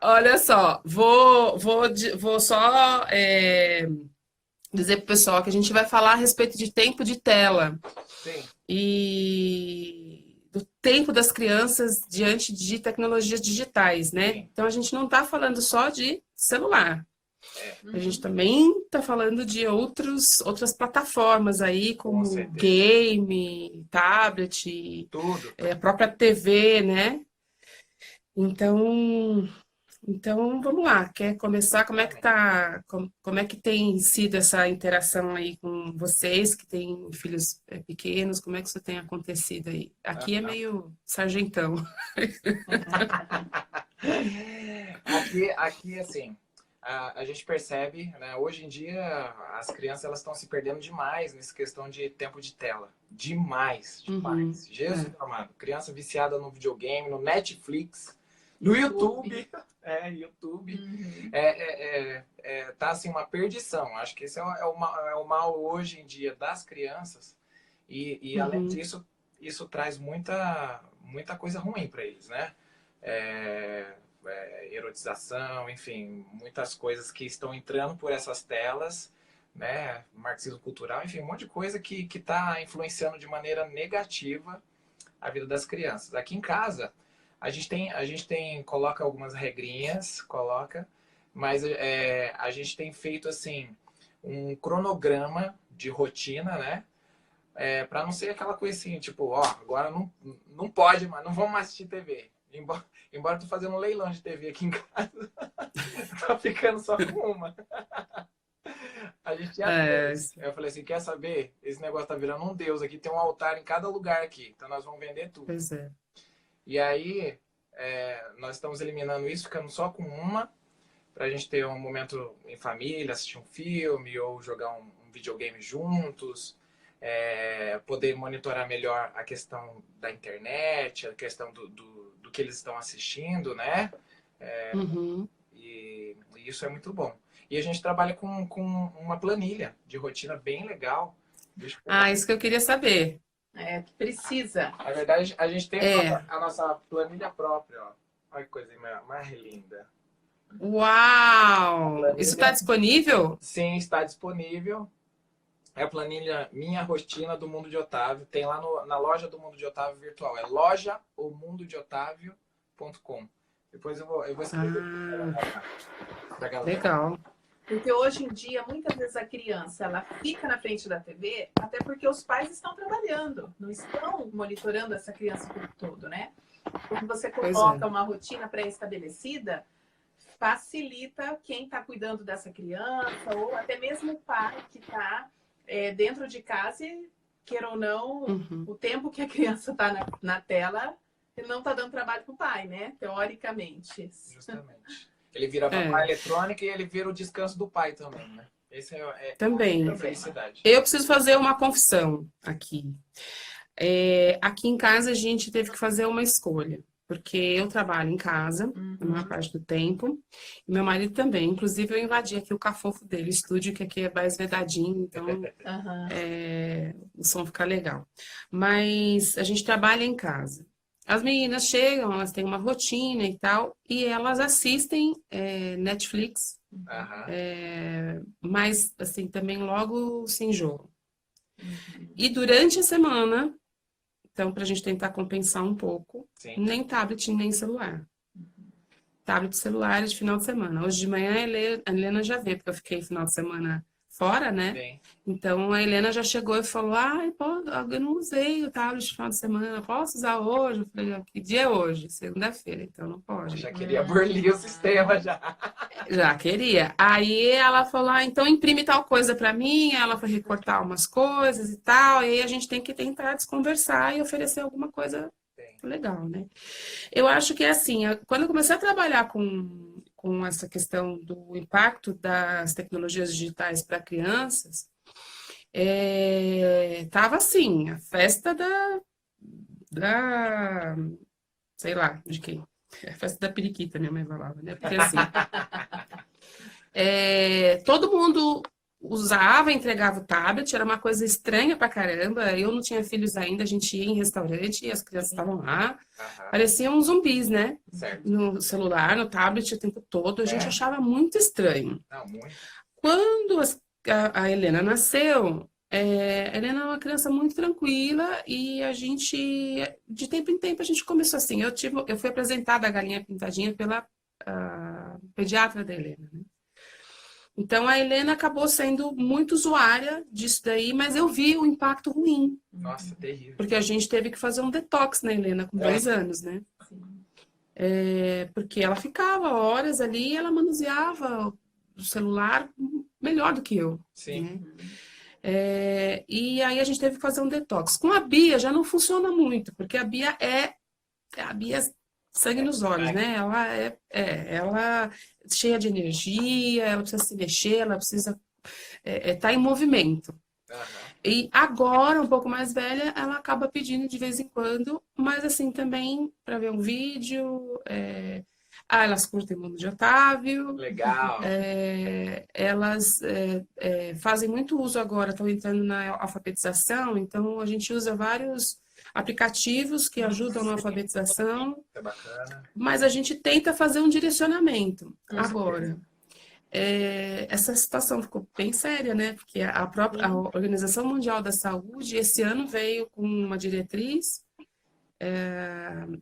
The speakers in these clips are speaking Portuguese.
Olha só, vou só dizer para o pessoal que a gente vai falar a respeito de tempo de tela Sim, e do tempo das crianças diante de tecnologias digitais, né? sim, Então a gente não está falando só de celular. é, A gente Uhum. também está falando de outras plataformas aí, com como certeza. game, tablet, Tudo, a tudo. própria TV, né? Então, então vamos lá. Quer começar? Como é que Exatamente. tá? Como é que tem sido essa interação aí com vocês que têm filhos pequenos? Como é que isso tem acontecido aí? Aqui é Aham. meio sargentão. Aqui assim, a gente percebe, né, hoje em dia as crianças elas estão se perdendo demais nessa questão de tempo de tela. Demais, Uhum, demais. Jesus é. amado. Criança viciada no videogame, no Netflix, no YouTube. YouTube. É, YouTube. Uhum. Tá assim uma perdição. Acho que esse é o mal hoje em dia das crianças. E além Uhum, disso, isso traz muita coisa ruim para eles, né? É, erotização, enfim, muitas coisas que estão entrando por essas telas, né? Marxismo cultural, enfim, um monte de coisa que está influenciando de maneira negativa a vida das crianças. Aqui em casa, coloca algumas regrinhas, mas a gente tem feito assim um cronograma de rotina, né? Para não ser aquela coisa assim, tipo, ó, agora não pode mais, não vamos mais assistir TV. Embora eu tô fazendo um leilão de TV aqui em casa, tá ficando só com uma. A gente tinha é, três. Eu falei assim, quer saber? Esse negócio tá virando um deus aqui, tem um altar em cada lugar aqui, então nós vamos vender tudo. pois é. E aí, nós estamos eliminando isso, ficando só com uma, pra gente ter um momento em família, assistir um filme ou jogar um videogame juntos, poder monitorar melhor a questão da internet, a questão do que eles estão assistindo, né? Uhum. E isso é muito bom. E a gente trabalha com uma planilha de rotina bem legal. Deixa eu pegar. Ah, isso que eu queria saber. É, que precisa. Na verdade, a gente tem a É. nossa, a nossa planilha própria, ó. Olha que coisa mais linda. A Uau! Isso está planilha, disponível? sim, está disponível. É a planilha Minha Rotina do Mundo de Otávio. Tem lá na loja do Mundo de Otávio virtual. É lojaomundodeotavio.com. Depois eu vou escrever Ah, para a galera. legal. Porque hoje em dia, muitas vezes a criança ela fica na frente da TV, até porque os pais estão trabalhando, não estão monitorando essa criança o tempo todo, né? Quando você Pois é. coloca uma rotina pré-estabelecida, facilita quem está cuidando dessa criança, ou até mesmo o pai que está dentro de casa e, queira ou não, Uhum. o tempo que a criança está na tela, ele não está dando trabalho para o pai, né? Teoricamente. Justamente. Ele vira babá É, eletrônica e ele vira o descanso do pai também, né? Esse é a também. Problema. felicidade. Eu preciso fazer uma confissão aqui. Aqui em casa a gente teve que fazer uma escolha, porque eu trabalho em casa a maior Uhum. parte do tempo, e meu marido também. Inclusive, eu invadi aqui o cafofo dele, o estúdio, que aqui é mais vedadinho, então Aham. o som fica legal. Mas a gente trabalha em casa. As meninas chegam, elas têm uma rotina e tal, e elas assistem Netflix, Aham, mas assim, também logo se enjoam. Uhum. E durante a semana, então, para a gente tentar compensar um pouco, sim. nem tablet, nem celular. Tablet e celular é de final de semana. Hoje de manhã a Helena já veio, porque eu fiquei final de semana fora, né? Sim, Então a Helena já chegou e falou: Ai, pô, eu não usei o tablet de final de semana, posso usar hoje? Eu falei: Que dia é hoje? Segunda-feira, então não eu pode. já queria burlir o sistema já. Já queria. Aí ela falou: então imprime tal coisa para mim. Ela foi recortar umas coisas e tal. E aí a gente tem que tentar desconversar e oferecer alguma coisa Sim. legal, né? Eu acho que é assim, quando eu comecei a trabalhar com essa questão do impacto das tecnologias digitais para crianças, tava assim, a festa da, sei lá, de quem? A festa da periquita, minha mãe falava, né? Porque assim, todo mundo usava, entregava o tablet, era uma coisa estranha pra caramba. Eu não tinha filhos ainda, a gente ia em restaurante e as crianças estavam lá. Aham, Pareciam zumbis, né? certo. No celular, no tablet o tempo todo. A gente É, achava muito estranho. não, muito. Quando a Helena nasceu, a Helena é uma criança muito tranquila e a gente, de tempo em tempo, a gente começou assim. Eu fui apresentada a galinha pintadinha pela pediatra da Helena, né? Então a Helena acabou sendo muito usuária disso daí, mas eu vi o impacto ruim, Nossa, terrível. porque a gente teve que fazer um detox na Helena com É, 2 anos, né? Sim. Porque ela ficava horas ali e ela manuseava o celular melhor do que eu, sim. né? E aí a gente teve que fazer um detox. Com a Bia já não funciona muito, porque a Bia é sangue nos olhos, né? Ela é cheia de energia, ela precisa se mexer, ela precisa estar em movimento. Aham. E agora, um pouco mais velha, ela acaba pedindo de vez em quando, mas assim também para ver um vídeo. Elas curtem o Mundo de Otávio. Legal. Elas fazem muito uso agora, estão entrando na alfabetização, então a gente usa vários aplicativos que ajudam na alfabetização, É bacana. mas a gente tenta fazer um direcionamento. Com Agora, essa situação ficou bem séria, né? Porque a Organização Mundial da Saúde esse ano veio com uma diretriz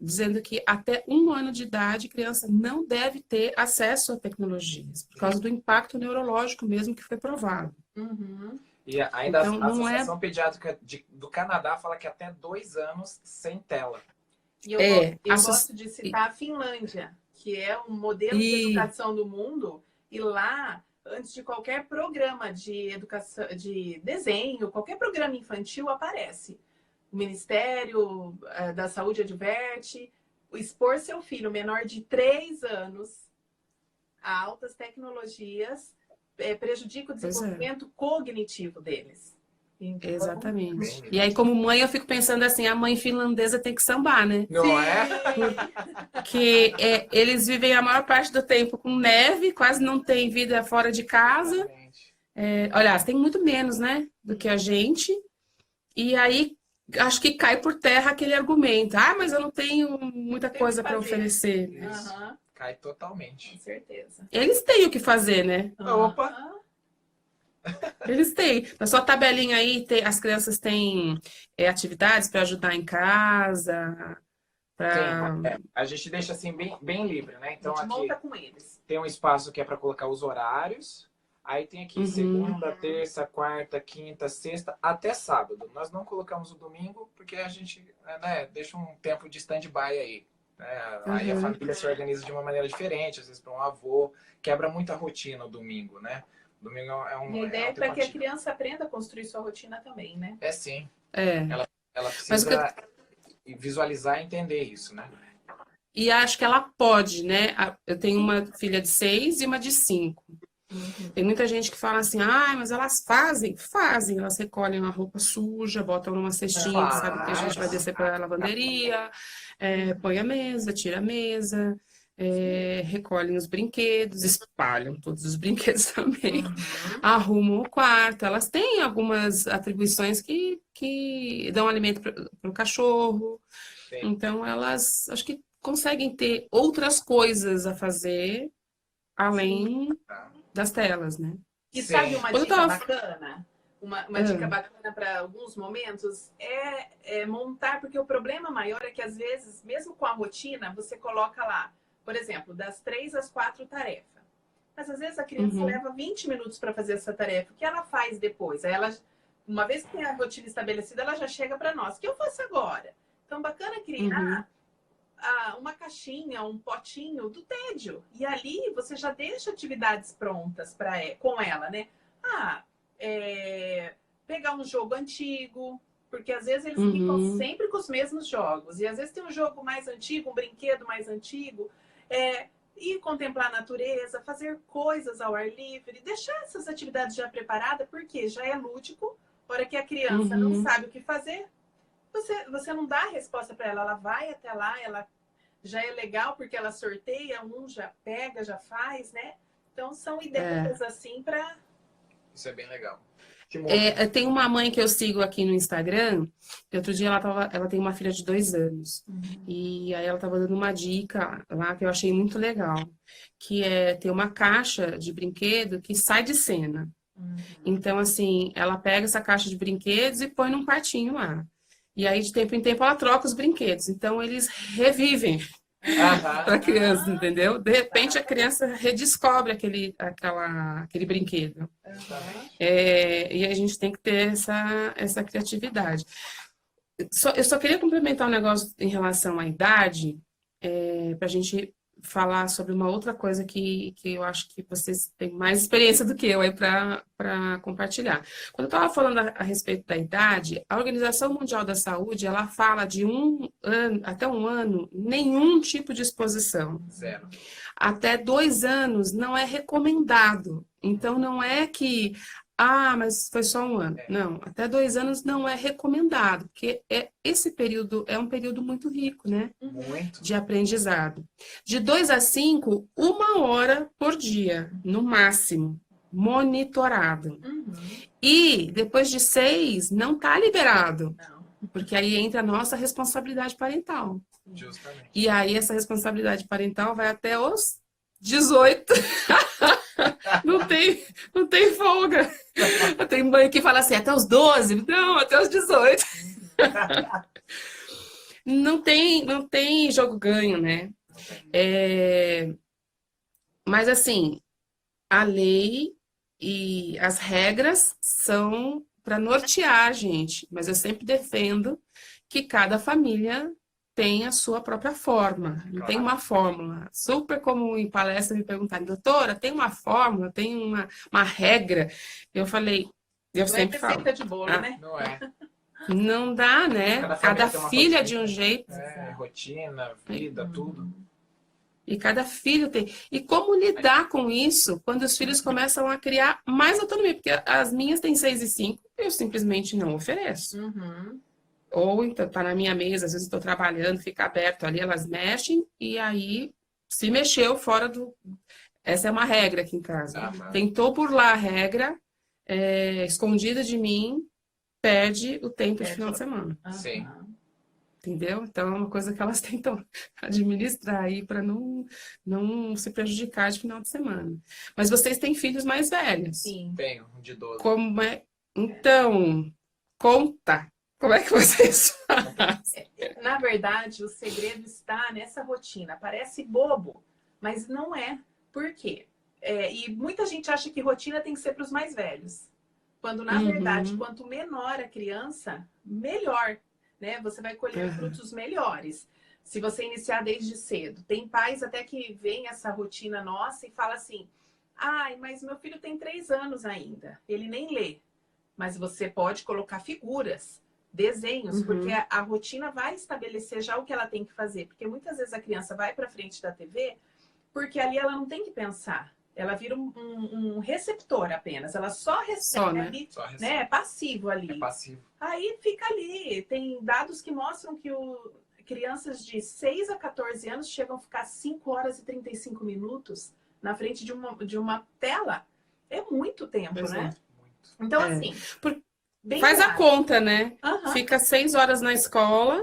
dizendo que até 1 ano de idade, criança não deve ter acesso a tecnologias, por causa do impacto neurológico mesmo que foi provado. Uhum. E ainda Então, a não é. Associação Pediátrica do Canadá fala que até 2 anos sem tela. E eu, gosto de citar a Finlândia, que é um modelo de educação do mundo, e lá, antes de qualquer programa de educação, de desenho, qualquer programa infantil aparece. O Ministério da Saúde adverte, expor seu filho menor de 3 anos a altas tecnologias prejudica o desenvolvimento cognitivo deles. Então, exatamente. E aí, como mãe, eu fico pensando assim, a mãe finlandesa tem que sambar, né? Não é? Porque eles vivem a maior parte do tempo com neve, quase não tem vida fora de casa. Exatamente. Aliás, tem muito menos, né, do que a gente. E aí, acho que cai por terra aquele argumento. Ah, mas eu não tenho muita coisa para oferecer. Isso. Aham, Cai totalmente. com certeza. Eles têm o que fazer, né? Opa! Aham. Eles têm. Na sua tabelinha aí, as crianças têm atividades para ajudar em casa, para... A gente deixa assim bem, bem livre, né? Então A gente aqui monta com eles. tem um espaço que é para colocar os horários. Aí tem aqui segunda, terça, quarta, quinta, sexta, até sábado. Nós não colocamos o domingo porque a gente deixa um tempo de stand-by aí. Né? Aí a família se organiza de uma maneira diferente, às vezes para um avô. Quebra muita rotina o domingo, né? Domingo é um. E a ideia é para que a alternativa. criança aprenda a construir sua rotina também, né? É sim. É. Ela precisa visualizar e entender isso, né? E acho que ela pode, né? Eu tenho uma filha de 6 e uma de 5. Tem muita gente que fala assim, mas elas fazem. Fazem, elas recolhem uma roupa suja, botam numa cestinha, que sabe que a gente vai descer para a lavanderia, põe a mesa, tira a mesa, recolhem os brinquedos, espalham todos os brinquedos também, arrumam o quarto. Elas têm algumas atribuições que dão alimento para o cachorro. Sim. Então, elas acho que conseguem ter outras coisas a fazer além das telas, né? E Sim. sabe uma dica bacana? Uma dica bacana para alguns momentos é montar, porque o problema maior é que às vezes, mesmo com a rotina, você coloca lá, por exemplo, das 3 às 4 tarefa. Mas às vezes a criança leva 20 minutos para fazer essa tarefa. O que ela faz depois? Aí ela, uma vez que tem a rotina estabelecida, ela já chega para nós. O que eu faço agora? Então, bacana criar uma caixinha, um potinho do tédio. E ali você já deixa atividades prontas com ela, né? Pegar um jogo antigo, porque às vezes eles ficam sempre com os mesmos jogos. E às vezes tem um jogo mais antigo, um brinquedo mais antigo. Ir contemplar a natureza, fazer coisas ao ar livre, deixar essas atividades já preparadas, porque já é lúdico. Na hora que a criança não sabe o que fazer, você não dá a resposta para ela, ela vai até lá, ela já é legal porque ela sorteia, já pega, já faz, né? Então são ideias assim para Isso é bem legal. Timóteo. Tem uma mãe que eu sigo aqui no Instagram, que outro dia ela tem uma filha de 2 anos. E aí ela estava dando uma dica lá que eu achei muito legal, que é ter uma caixa de brinquedo que sai de cena. Então, assim, ela pega essa caixa de brinquedos e põe num quartinho lá. E aí, de tempo em tempo, ela troca os brinquedos. Então, eles revivem para a criança, entendeu? De repente, a criança redescobre aquele brinquedo. E a gente tem que ter essa criatividade. Eu só queria complementar um negócio em relação à idade, para a gente falar sobre uma outra coisa que eu acho que vocês têm mais experiência do que eu aí para compartilhar. Quando eu estava falando a respeito da idade, a Organização Mundial da Saúde, ela fala de 1 ano, até 1 ano, nenhum tipo de exposição. 0. Até 2 anos não é recomendado. Então, não é que, mas foi só 1 ano. Não, até 2 anos não é recomendado, porque esse período é um período muito rico, né? Muito. De aprendizado. De 2 a 5, 1 hora por dia, no máximo, monitorado. E depois de 6, não está liberado, porque aí entra a nossa responsabilidade parental. Justamente. E aí essa responsabilidade parental vai até os 18. Não tem folga. Tem mãe que fala assim, até os 12? Não, até os 18. Não tem jogo ganho, né? Mas assim, a lei e as regras são para nortear a gente. Mas eu sempre defendo que cada família tem a sua própria forma. Não tem uma fórmula. Super comum em palestra me perguntarem, doutora, tem uma fórmula, tem uma regra? Eu falei, eu sempre falo. Não é receita de bolo, né? Não é. Não dá, né? Cada filha de um jeito. Rotina, vida, tudo. E cada filho tem. E como lidar com isso quando os filhos começam a criar mais autonomia? Porque as minhas têm 6 e 5, eu simplesmente não ofereço. Ou então tá na minha mesa, às vezes estou trabalhando, fica aberto ali, elas mexem, e aí se mexeu fora do. Essa é uma regra aqui em casa. Tentou burlar a regra, escondida de mim, perde o tempo de final de semana. Sim. Entendeu? Então é uma coisa que elas tentam administrar aí para não se prejudicar de final de semana. Mas vocês têm filhos mais velhos. Sim. Tenho, um de 12. Como é? Então, conta. Como é que vocês fazem? Na verdade, o segredo está nessa rotina. Parece bobo, mas não é. Por quê? E muita gente acha que rotina tem que ser para os mais velhos. Quando, na verdade, quanto menor a criança, melhor. Né? Você vai colher frutos melhores. Se você iniciar desde cedo. Tem pais até que veem essa rotina nossa e falam assim, mas meu filho tem 3 anos ainda. Ele nem lê. Mas você pode colocar figuras, desenhos, porque a rotina vai estabelecer já o que ela tem que fazer. Porque muitas vezes a criança vai para frente da TV, porque ali ela não tem que pensar. Ela vira um receptor apenas. Ela só recebe, né? É passivo ali. É passivo. Aí fica ali. Tem dados que mostram que crianças de 6 a 14 anos chegam a ficar 5 horas e 35 minutos na frente de uma tela. É muito tempo, né? Então, assim... Faz a conta, né? Fica 6 horas na escola,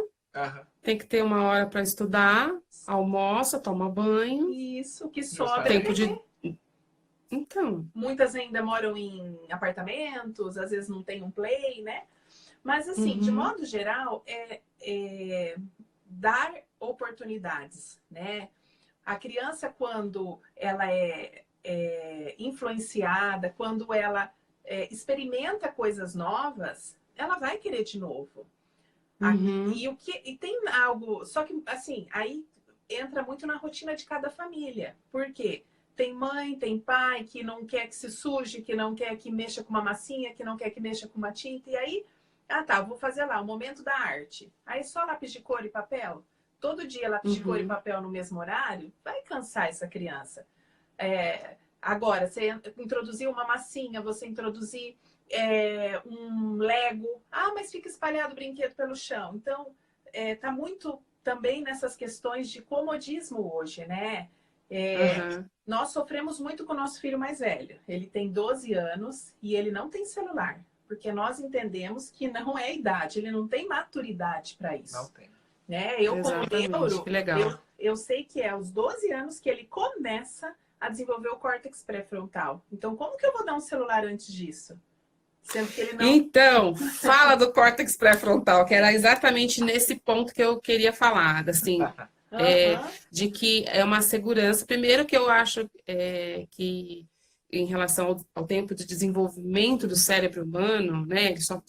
tem que ter 1 hora para estudar, almoça, toma banho. Isso, que sobra. Tempo de... Então. Muitas ainda moram em apartamentos, às vezes não tem um play, né? Mas, assim, de modo geral, dar oportunidades, né? A criança, quando ela é influenciada, quando ela experimenta coisas novas, ela vai querer de novo. E tem algo... Só que, assim, aí entra muito na rotina de cada família. Por quê? Tem mãe, tem pai que não quer que se suje, que não quer que mexa com uma massinha, que não quer que mexa com uma tinta. E aí, vou fazer lá o momento da arte. Aí só lápis de cor e papel. Todo dia lápis de cor e papel no mesmo horário, vai cansar essa criança. Agora, você introduzir uma massinha, você introduzir um Lego. Mas fica espalhado o brinquedo pelo chão. Então, tá muito também nessas questões de comodismo hoje, né? Aham. Nós sofremos muito com o nosso filho mais velho. Ele tem 12 anos e ele não tem celular. Porque nós entendemos que não é idade, ele não tem maturidade para isso. Não tem. Né? Eu, como Exatamente, neuro, que legal. eu sei que é aos 12 anos que ele começa a desenvolver o córtex pré-frontal. Então, como que eu vou dar um celular antes disso? Sendo que ele não... Então, fala do córtex pré-frontal, que era exatamente nesse ponto que eu queria falar, assim, de que é uma segurança. Primeiro que eu acho que em relação ao tempo de desenvolvimento do cérebro humano, né, ele só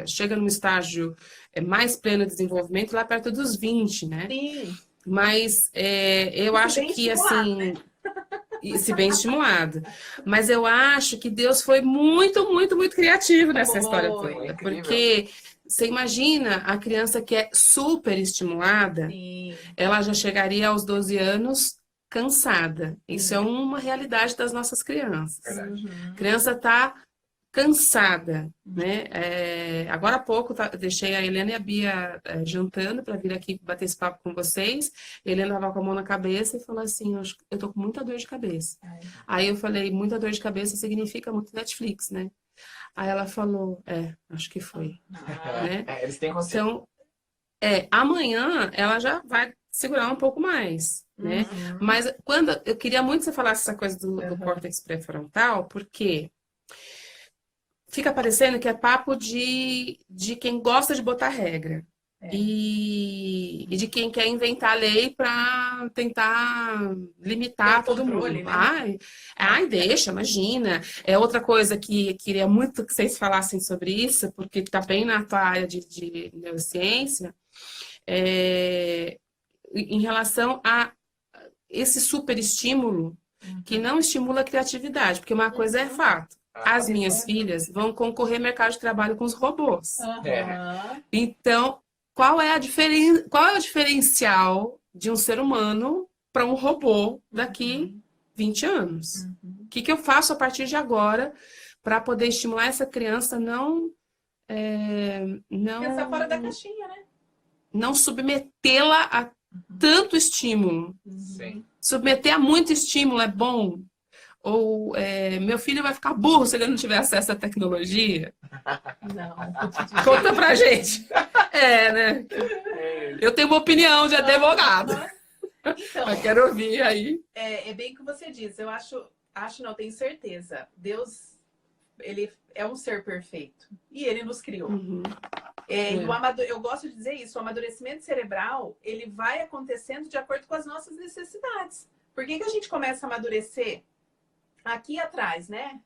chega num estágio mais pleno de desenvolvimento lá perto dos 20, né? Sim. Mas eu acho que, assim... Né? E se bem estimulado. Mas eu acho que Deus foi muito, muito, muito criativo nessa história toda. Porque você imagina a criança que é super estimulada, Sim. ela já chegaria aos 12 anos cansada. Isso é uma realidade das nossas crianças. Uhum. A criança está cansada, né? Agora há pouco deixei a Helena e a Bia jantando para vir aqui bater esse papo com vocês. A Helena estava com a mão na cabeça e falou assim, eu tô com muita dor de cabeça. Aí eu falei, muita dor de cabeça significa muito Netflix, né? Aí ela falou, acho que foi. Né? Eles têm consciência. Então, amanhã ela já vai segurar um pouco mais, né? Mas eu queria muito que você falasse essa coisa do córtex pré-frontal, porque fica parecendo que é papo de quem gosta de botar regra. E de quem quer inventar lei para tentar limitar todo controle, mundo. Né? Ai, deixa, imagina. É outra coisa que queria muito que vocês falassem sobre isso, porque está bem na tua área de neurociência, em relação a esse superestímulo que não estimula a criatividade, porque uma coisa é fato. As minhas filhas vão concorrer ao mercado de trabalho com os robôs. Então, qual é o diferencial de um ser humano para um robô daqui 20 anos? O que eu faço a partir de agora para poder estimular essa criança não pensar fora da caixinha, né? Não submetê-la a tanto estímulo. Sim. Submeter a muito estímulo é bom? Ou meu filho vai ficar burro se ele não tiver acesso à tecnologia? Não. Conta pra gente. Né? Eu tenho uma opinião de advogado. Então, eu quero ouvir aí. É bem o que você diz. Eu não, tenho certeza. Deus, ele é um ser perfeito. E ele nos criou. Eu gosto de dizer isso. O amadurecimento cerebral, ele vai acontecendo de acordo com as nossas necessidades. Por que a gente começa a amadurecer aqui atrás, né?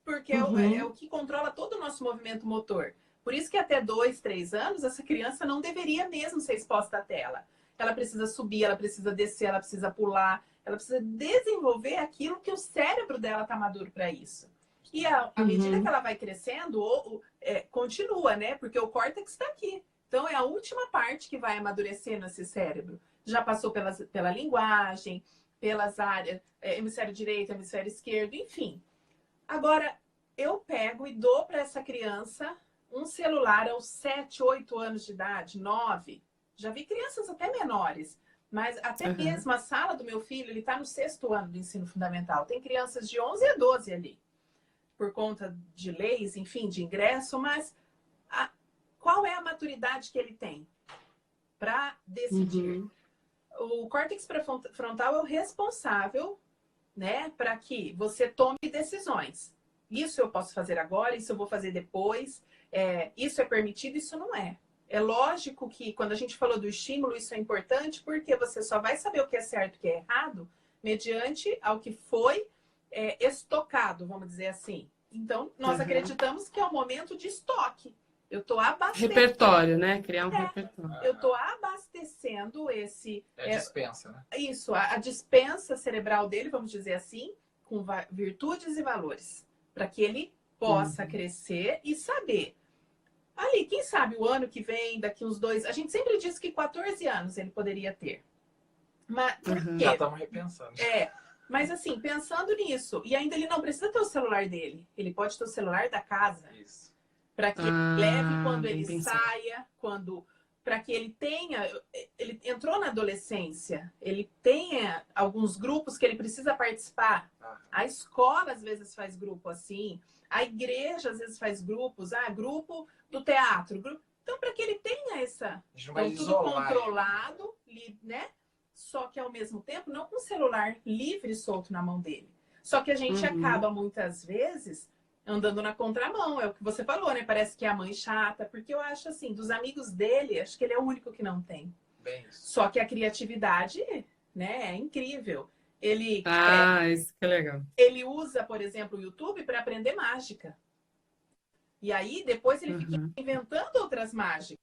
Porque é o que controla todo o nosso movimento motor. Por isso que até 2, 3 anos, essa criança não deveria mesmo ser exposta à tela. Ela precisa subir, ela precisa descer, ela precisa pular, ela precisa desenvolver aquilo que o cérebro dela está maduro para isso. E à medida que ela vai crescendo, continua, né? Porque o córtex está aqui. Então, é a última parte que vai amadurecer nesse cérebro. Já passou pela linguagem, pelas áreas, hemisfério direito, hemisfério esquerdo, enfim. Agora, eu pego e dou para essa criança um celular aos 7, 8 anos de idade, 9. Já vi crianças até menores, mas até mesmo a sala do meu filho, ele está no 6º ano do ensino fundamental. Tem crianças de 11 a 12 ali, por conta de leis, enfim, de ingresso, mas qual é a maturidade que ele tem para decidir? O córtex pré-frontal é o responsável, né, para que você tome decisões. Isso eu posso fazer agora, isso eu vou fazer depois, isso é permitido, isso não é. É lógico que quando a gente falou do estímulo, isso é importante, porque você só vai saber o que é certo e o que é errado mediante ao que foi estocado, vamos dizer assim. Então, nós acreditamos que é um momento de estoque. Eu estou abastecendo. Repertório, né? Criar um repertório. Eu estou abastecendo esse... dispensa, né? Isso, a dispensa cerebral dele, vamos dizer assim, com virtudes e valores. Para que ele possa crescer e saber. Ali, quem sabe o ano que vem, daqui uns 2... A gente sempre diz que 14 anos ele poderia ter. Mas por quê? Já estamos repensando. Mas assim, pensando nisso, e ainda ele não precisa ter o celular dele. Ele pode ter o celular da casa. Isso. Para que ele leve quando ele saia, quando para que ele tenha, ele entrou na adolescência, ele tenha alguns grupos que ele precisa participar. A escola às vezes faz grupo assim, a igreja às vezes faz grupos, grupo do teatro, então para que ele tenha essa, então, tudo controlado, né? Só que ao mesmo tempo não com o celular livre e solto na mão dele. Só que a gente acaba muitas vezes andando na contramão, é o que você falou, né? Parece que é a mãe chata, porque eu acho assim, dos amigos dele, acho que ele é o único que não tem. Bem isso. Só que a criatividade, né, é incrível. Ele, isso que é legal. ele usa, por exemplo, o YouTube para aprender mágica. E aí, depois ele fica inventando outras mágicas.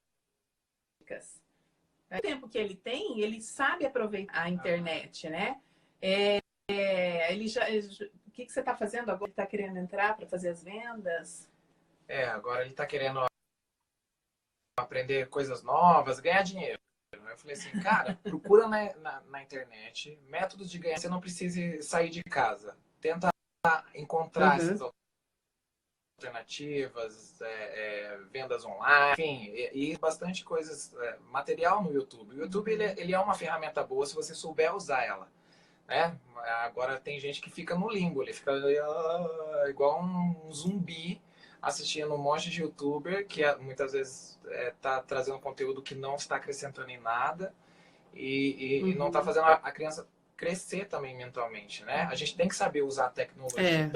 O tempo que ele tem, ele sabe aproveitar a internet, né? Ele já... O que você está fazendo agora? Ele está querendo entrar para fazer as vendas? Agora ele está querendo aprender coisas novas, ganhar dinheiro. Eu falei assim, cara, procura na internet métodos de ganhar, você não precisa sair de casa. Tenta encontrar essas alternativas, vendas online, enfim, e bastante coisas, material no YouTube. O YouTube ele é uma ferramenta boa se você souber usar ela. Né? Agora tem gente que fica no limbo, ele fica igual um zumbi assistindo um monte de youtuber que muitas vezes está trazendo conteúdo que não está acrescentando em nada e não está fazendo a criança crescer também mentalmente, né? A gente tem que saber usar a tecnologia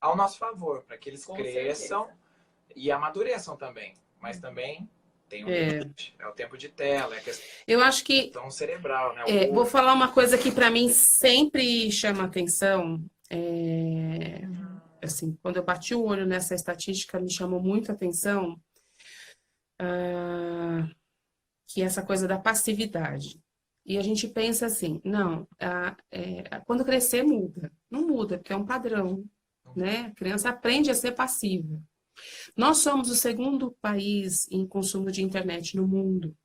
ao nosso favor, para que eles cresçam e amadureçam também, mas também tem um limite, é o tempo de tela, é a Eu acho que questão cerebral, né? vou falar uma coisa que para mim sempre chama atenção. Assim, quando eu bati o olho nessa estatística, me chamou muito a atenção que essa coisa da passividade. E a gente pensa assim, não, quando crescer muda. Não muda, porque é um padrão, né? A criança aprende a ser passiva. Nós somos o segundo país em consumo de internet no mundo.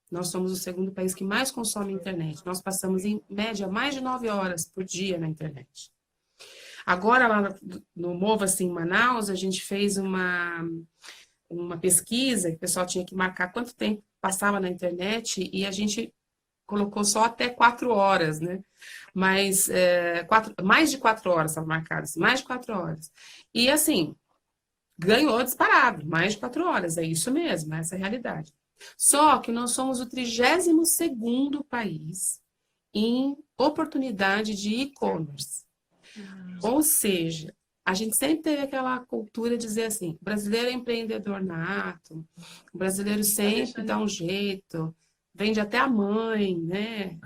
Nós somos o segundo país que mais consome internet. Nós passamos, em média, mais de 9 horas por dia na internet. Agora, lá no Mova-se, em Manaus, a gente fez uma pesquisa, que o pessoal tinha que marcar quanto tempo passava na internet, e a gente colocou só até 4 horas, né? Mas mais de 4 horas estavam marcadas, mais de 4 horas. E assim, ganhou disparado, mais de 4 horas, é isso mesmo, essa é a realidade. Só que nós somos o 32º país em oportunidade de e-commerce. Ou seja, a gente sempre teve aquela cultura de dizer assim, o brasileiro é empreendedor nato, o brasileiro sempre dá um jeito, vende até a mãe, né?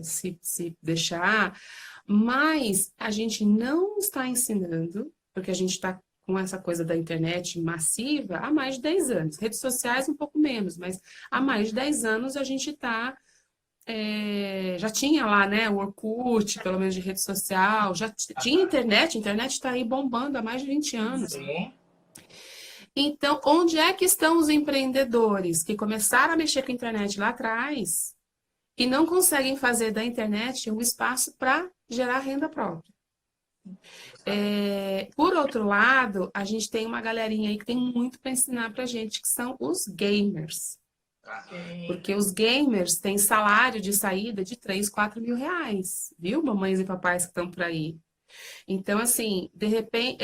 Se deixar. Mas a gente não está ensinando, porque a gente está com essa coisa da internet massiva há mais de 10 anos. Redes sociais um pouco menos, mas há mais de 10 anos a gente está... já tinha lá, né, o Orkut, pelo menos de rede social, já tinha internet, a internet está aí bombando há mais de 20 anos. Sim. Então, onde é que estão os empreendedores que começaram a mexer com a internet lá atrás e não conseguem fazer da internet um espaço para gerar renda própria? Por outro lado, a gente tem uma galerinha aí que tem muito para ensinar para a gente, que são os gamers. Porque os gamers têm salário de saída de 3, 4 mil reais, viu, mamães e papais que estão por aí. Então, assim, de repente,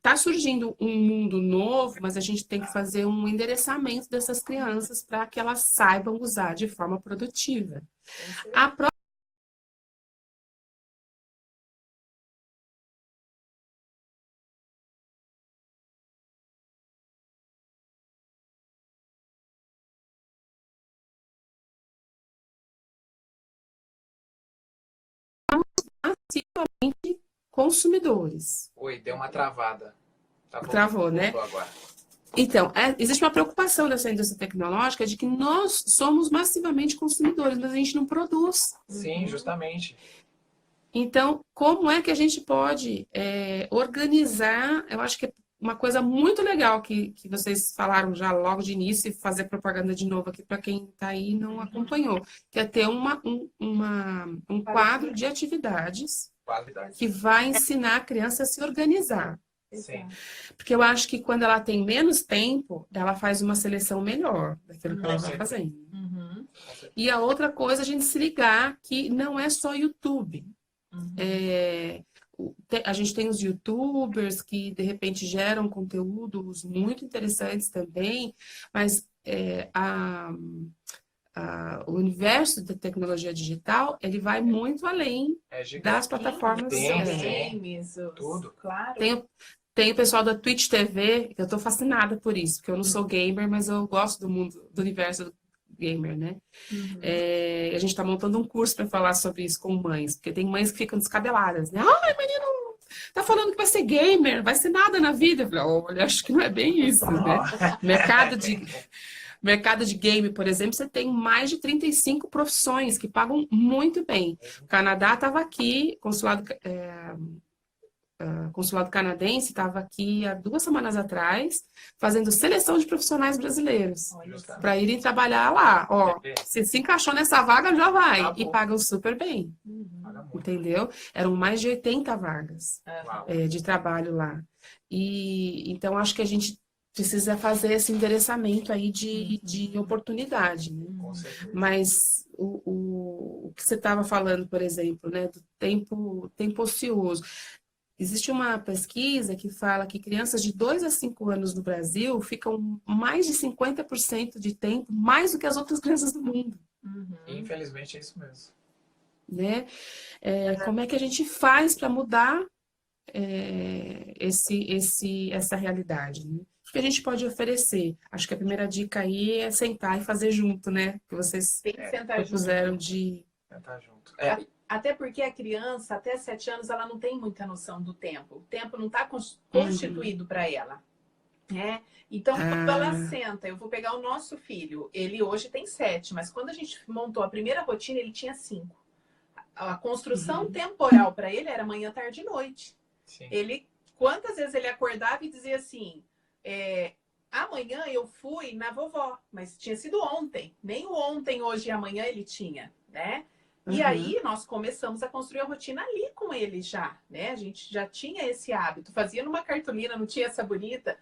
tá surgindo um mundo novo, mas a gente tem que fazer um endereçamento dessas crianças para que elas saibam usar de forma produtiva. A própria ativamente consumidores. Oi, deu uma travada. Travou, né? Agora. Então, existe uma preocupação dessa indústria tecnológica de que nós somos massivamente consumidores, mas a gente não produz. Sim, justamente. Então, como é que a gente pode organizar? Eu acho que é uma coisa muito legal que vocês falaram já logo de início, e fazer propaganda de novo aqui para quem está aí e não acompanhou, que é ter um quadro de atividades que vai ensinar a criança a se organizar. Sim. Porque eu acho que quando ela tem menos tempo, ela faz uma seleção melhor daquilo que ela vai fazendo. Uhum. E a outra coisa, a gente se ligar que não é só YouTube. Uhum. A gente tem os YouTubers que, de repente, geram conteúdos muito interessantes também, mas o universo da tecnologia digital, ele vai muito além É das gigante. plataformas. Games, Tudo. claro. Tem o pessoal da Twitch TV, que eu tô fascinada por isso, porque eu não sou gamer, mas eu gosto do mundo, do universo gamer, né? Uhum. A gente tá montando um curso para falar sobre isso com mães, porque tem mães que ficam descabeladas, né? Ai, menino, tá falando que vai ser gamer, vai ser nada na vida. Eu falei, olha, acho que não é bem isso, né? Mercado de game, por exemplo, você tem mais de 35 profissões que pagam muito bem. O Canadá estava aqui, consulado canadense estava aqui há 2 semanas atrás, fazendo seleção de profissionais brasileiros para irem trabalhar lá. Ó, se encaixou nessa vaga, já vai. Tá E bom. pagam super bem. Paga muito. Entendeu? Eram mais de 80 vagas Uau. de trabalho lá. E então acho que a gente precisa fazer esse endereçamento aí de oportunidade, né? Com certeza. Mas o que você estava falando, por exemplo, né, do tempo ocioso. Existe uma pesquisa que fala que crianças de 2 a 5 anos no Brasil ficam mais de 50% de tempo, mais do que as outras crianças do mundo, Uhum. Infelizmente é isso mesmo. né? Como é que a gente faz para mudar essa realidade, né? O que a gente pode oferecer? Acho que a primeira dica aí é sentar e fazer junto, né? Que vocês Tem que sentar junto. propuseram de... Tá junto. Até porque a criança, até 7 anos, ela não tem muita noção do tempo. O tempo não está constituído para ela. Né? Então, quando ela senta, eu vou pegar o nosso filho, ele hoje tem 7, mas quando a gente montou a primeira rotina, ele tinha 5. A construção temporal para ele era manhã, tarde e noite. Sim. Quantas vezes ele acordava e dizia assim, amanhã eu fui na vovó, mas tinha sido ontem. Nem o ontem, hoje e amanhã ele tinha, né? E aí nós começamos a construir a rotina ali com ele já, né? A gente já tinha esse hábito, fazia numa cartolina, não tinha essa bonita,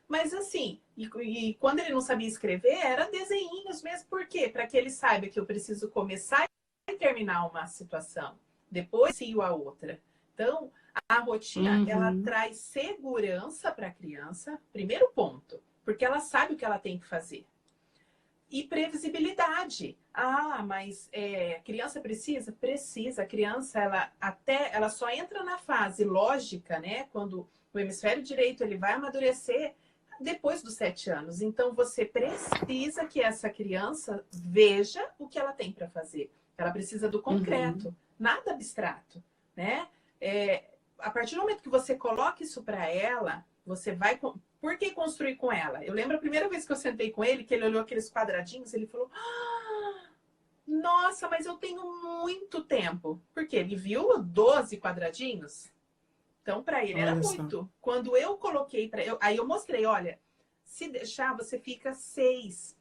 mas assim, e quando ele não sabia escrever, era desenhinhos mesmo, por quê? Para que ele saiba que eu preciso começar e terminar uma situação, depois sigo a outra. Então, a rotina, ela traz segurança para a criança, primeiro ponto, porque ela sabe o que ela tem que fazer. E previsibilidade. Mas a criança precisa? Precisa. A criança, ela só entra na fase lógica, né? Quando o hemisfério direito ele vai amadurecer depois dos 7 anos. Então, você precisa que essa criança veja o que ela tem para fazer. Ela precisa do concreto, nada abstrato, né? A partir do momento que você coloca isso para ela, você vai... Por que construir com ela? Eu lembro a primeira vez que eu sentei com ele, que ele olhou aqueles quadradinhos, ele falou... Nossa, mas eu tenho muito tempo. Porque ele viu 12 quadradinhos. Então, para ele era muito. Quando eu coloquei aí eu mostrei, olha, se deixar, você fica 6,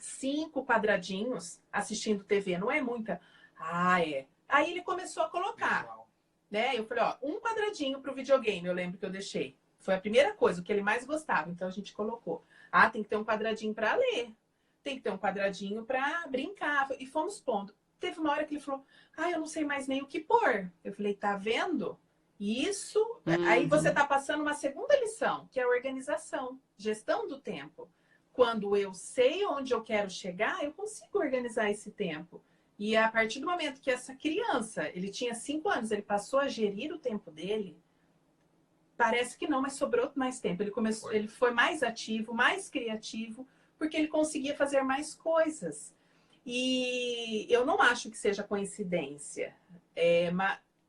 5 quadradinhos assistindo TV. Não é muita? É. Aí ele começou a colocar. Né? Eu falei, um quadradinho para o videogame, eu lembro que eu deixei. Foi a primeira coisa, o que ele mais gostava. Então, a gente colocou. Tem que ter um quadradinho para ler. Tem que ter um quadradinho para brincar. E fomos pondo. Teve uma hora que ele falou, eu não sei mais nem o que pôr. Eu falei, tá vendo? Isso, aí você tá passando uma segunda lição, que é a organização, gestão do tempo. Quando eu sei onde eu quero chegar, eu consigo organizar esse tempo. E a partir do momento que essa criança, ele tinha 5 anos, ele passou a gerir o tempo dele, parece que não, mas sobrou mais tempo. Ele foi mais ativo, mais criativo, porque ele conseguia fazer mais coisas. E eu não acho que seja coincidência.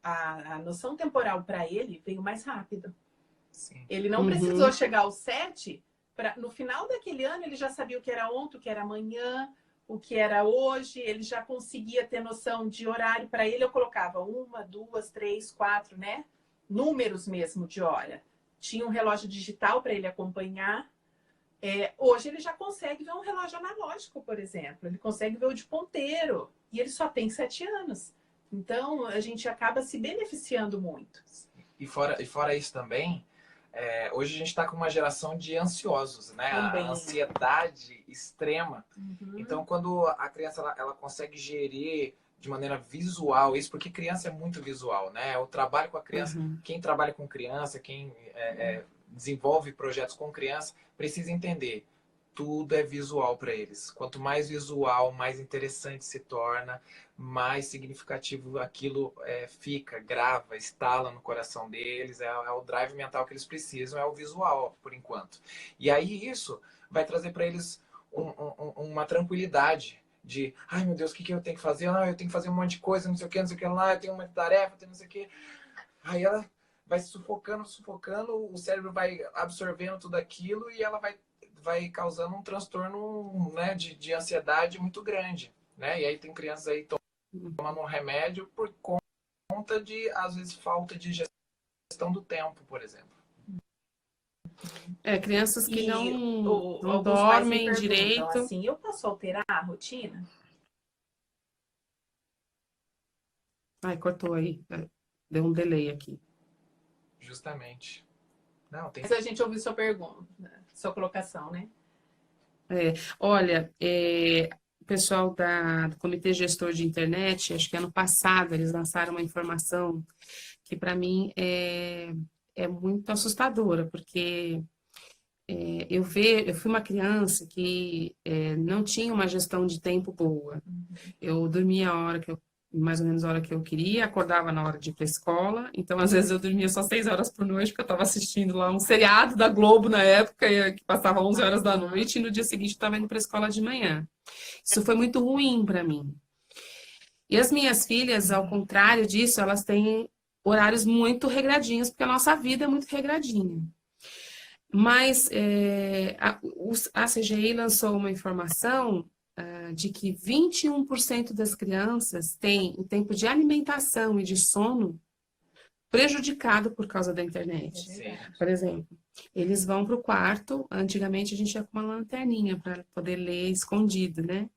A noção temporal para ele veio mais rápido. Sim. Ele não precisou chegar aos 7, no final daquele ano ele já sabia o que era ontem, o que era amanhã, o que era hoje, ele já conseguia ter noção de horário. Para ele eu colocava 1, 2, 3, 4, né? Números mesmo de hora. Tinha um relógio digital para ele acompanhar. Hoje ele já consegue ver um relógio analógico, por exemplo. Ele consegue ver o de ponteiro. E ele só tem 7 anos. Então, a gente acaba se beneficiando muito. E fora isso também, hoje a gente está com uma geração de ansiosos, né? Também. A ansiedade extrema. Uhum. Então, quando a criança ela consegue gerir de maneira visual isso, porque criança é muito visual, né? O trabalho com a criança, quem trabalha com criança, quem desenvolve projetos com criança, precisa entender. Tudo é visual para eles. Quanto mais visual, mais interessante se torna, mais significativo aquilo fica, grava, instala no coração deles. É o drive mental que eles precisam, é o visual, por enquanto. E aí isso vai trazer para eles uma tranquilidade de, ai meu Deus, o que eu tenho que fazer? Ah, eu tenho que fazer um monte de coisa, não sei o que lá, eu tenho uma tarefa, não sei o que. Aí ela vai sufocando, o cérebro vai absorvendo tudo aquilo e ela vai causando um transtorno, né, de ansiedade muito grande, né? E aí tem crianças aí tomando um remédio por conta de, às vezes, falta de gestão do tempo, por exemplo. Crianças que não alguns dormem pais me perguntam, direito. assim, eu posso alterar a rotina? Ai, cortou aí. Deu um delay aqui. Justamente. Não, tem... Mas a gente ouviu sua pergunta, sua colocação, né? Olha, o pessoal do Comitê Gestor de Internet, acho que ano passado, eles lançaram uma informação que para mim é muito assustadora, porque eu fui uma criança que não tinha uma gestão de tempo boa. Eu dormia mais ou menos a hora que eu queria, acordava na hora de ir para a escola, então às vezes eu dormia só 6 horas por noite, porque eu estava assistindo lá um seriado da Globo na época, que passava 11 horas da noite, e no dia seguinte eu estava indo para a escola de manhã. Isso foi muito ruim para mim. E as minhas filhas, ao contrário disso, elas têm horários muito regradinhos, porque a nossa vida é muito regradinha. Mas a CGI lançou uma informação de que 21% das crianças têm o tempo de alimentação e de sono prejudicado por causa da internet. Sim. Por exemplo, eles vão para o quarto, antigamente a gente ia com uma lanterninha para poder ler escondido, né?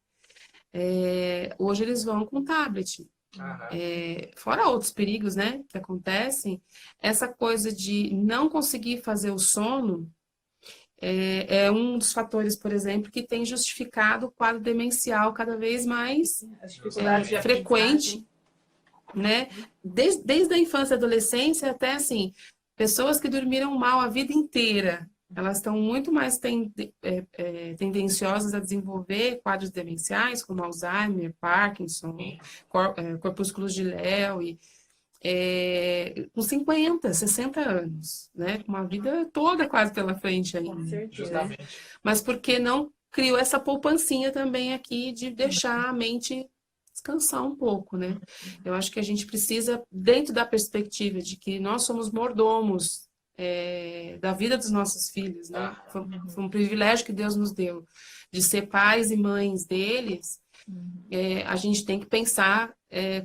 Hoje eles vão com tablet. Fora outros perigos, né, que acontecem, essa coisa de não conseguir fazer o sono é um dos fatores, por exemplo, que tem justificado o quadro demencial cada vez mais frequente, né? Desde a infância e adolescência até, assim, pessoas que dormiram mal a vida inteira, elas estão muito mais tendenciosas a desenvolver quadros demenciais, como Alzheimer, Parkinson, corpúsculos de Lewy, com 50, 60 anos, né? Com uma vida toda quase pela frente ainda. Justamente. Mas porque não criou essa poupancinha também aqui de deixar a mente descansar um pouco, né? Eu acho que a gente precisa, dentro da perspectiva de que nós somos mordomos da vida dos nossos filhos, né? Foi um privilégio que Deus nos deu de ser pais e mães deles. A gente tem que pensar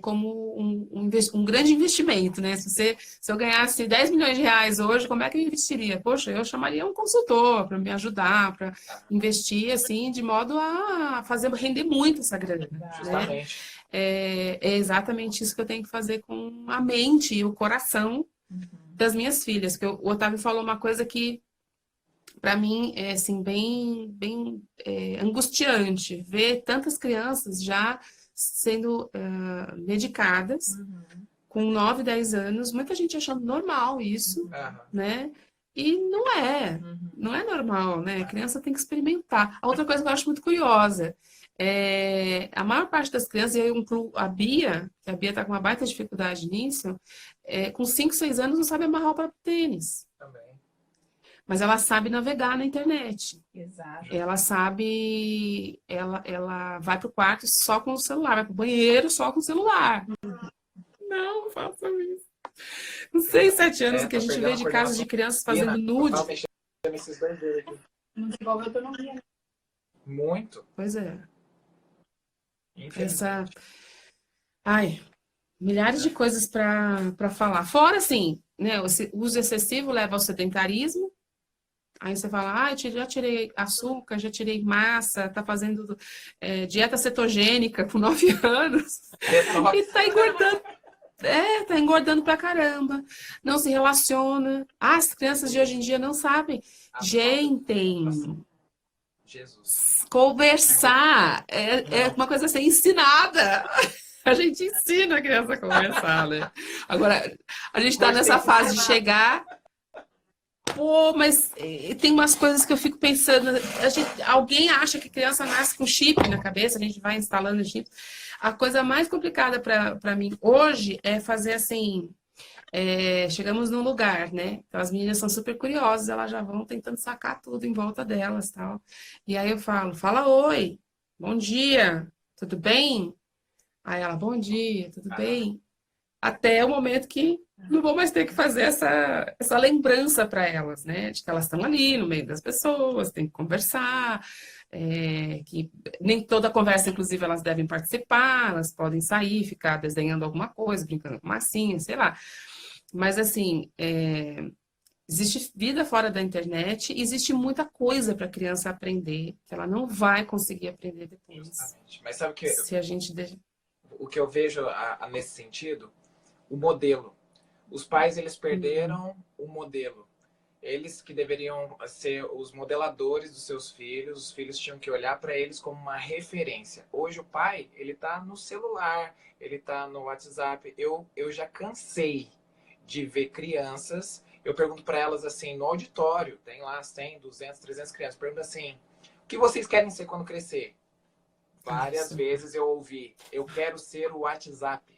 como um grande investimento, né? Se eu ganhasse 10 milhões de reais hoje, como é que eu investiria? Poxa, eu chamaria um consultor para me ajudar, para investir assim, de modo a fazer render muito essa grana. Justamente. Né? É exatamente isso que eu tenho que fazer com a mente e o coração das minhas filhas. Que o Otávio falou uma coisa que para mim é assim, bem angustiante ver tantas crianças já sendo medicadas com 9, 10 anos, muita gente achando normal isso, né? E não é normal, né? A criança tem que experimentar. A outra coisa que eu acho muito curiosa, a maior parte das crianças, e eu incluo a Bia, que a Bia está com uma baita dificuldade nisso, com 5, 6 anos não sabe amarrar o próprio tênis. Também. Mas ela sabe navegar na internet. Exato. Ela sabe... Ela vai pro quarto só com o celular. Vai pro banheiro só com o celular. Não façam isso. Com 6, 7 anos que a gente vê de casos de crianças fazendo nude. Não desenvolve autonomia. Muito. Pois é. Infelizmente. Milhares de coisas para falar. Fora, assim, né, o uso excessivo leva ao sedentarismo. Aí você fala, já tirei açúcar, já tirei massa, tá fazendo dieta cetogênica com 9 anos e tá engordando. tá engordando pra caramba, não se relaciona. As crianças de hoje em dia não sabem. A Gente, Jesus. conversar é Não. uma coisa a ser ensinada. A gente ensina a criança a conversar, né? Agora, a gente tá Hoje tem nessa que fase de ensinar. chegar. Pô, mas tem umas coisas que eu fico pensando. Alguém acha que criança nasce com chip na cabeça, a gente vai instalando chip. A coisa mais complicada para mim hoje é fazer assim. Chegamos num lugar, né? Então as meninas são super curiosas, elas já vão tentando sacar tudo em volta delas, tal. E aí eu falo, fala oi, bom dia, tudo bem? Aí ela, bom dia, tudo bem? Até o momento que não vou mais ter que fazer essa lembrança para elas, né? De que elas estão ali no meio das pessoas, tem que conversar, que nem toda conversa, inclusive, elas devem participar, elas podem sair, ficar desenhando alguma coisa, brincando com massinha, sei lá. Mas, assim, existe vida fora da internet, existe muita coisa para a criança aprender, que ela não vai conseguir aprender depois. Justamente. Mas sabe Se a gente... o que eu vejo nesse sentido? O modelo. Os pais, eles perderam o modelo. Eles que deveriam ser os modeladores dos seus filhos, os filhos tinham que olhar para eles como uma referência. Hoje o pai, ele tá no celular, ele tá no WhatsApp. Eu já cansei de ver crianças, eu pergunto para elas assim, no auditório, tem lá 100, 200, 300 crianças, pergunto assim, o que vocês querem ser quando crescer? Várias vezes eu ouvi, eu quero ser o WhatsApp.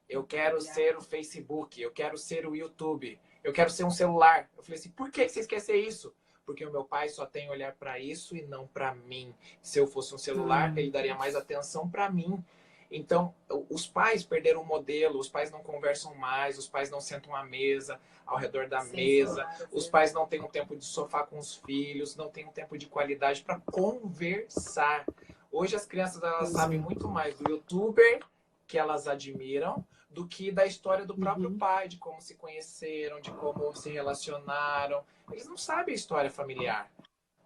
Eu quero ser o Facebook, eu quero ser o YouTube, eu quero ser um celular. Eu falei assim, por que vocês querem ser isso? Porque o meu pai só tem olhar para isso e não para mim. Se eu fosse um celular, ele daria mais atenção para mim. Então, os pais perderam o modelo, os pais não conversam mais, os pais não sentam à mesa, ao redor da mesa, os pais não têm um tempo de sofá com os filhos, não têm um tempo de qualidade para conversar. Hoje as crianças elas sabem muito mais do youtuber que elas admiram do que da história do próprio pai, de como se conheceram, de como se relacionaram. Eles não sabem a história familiar,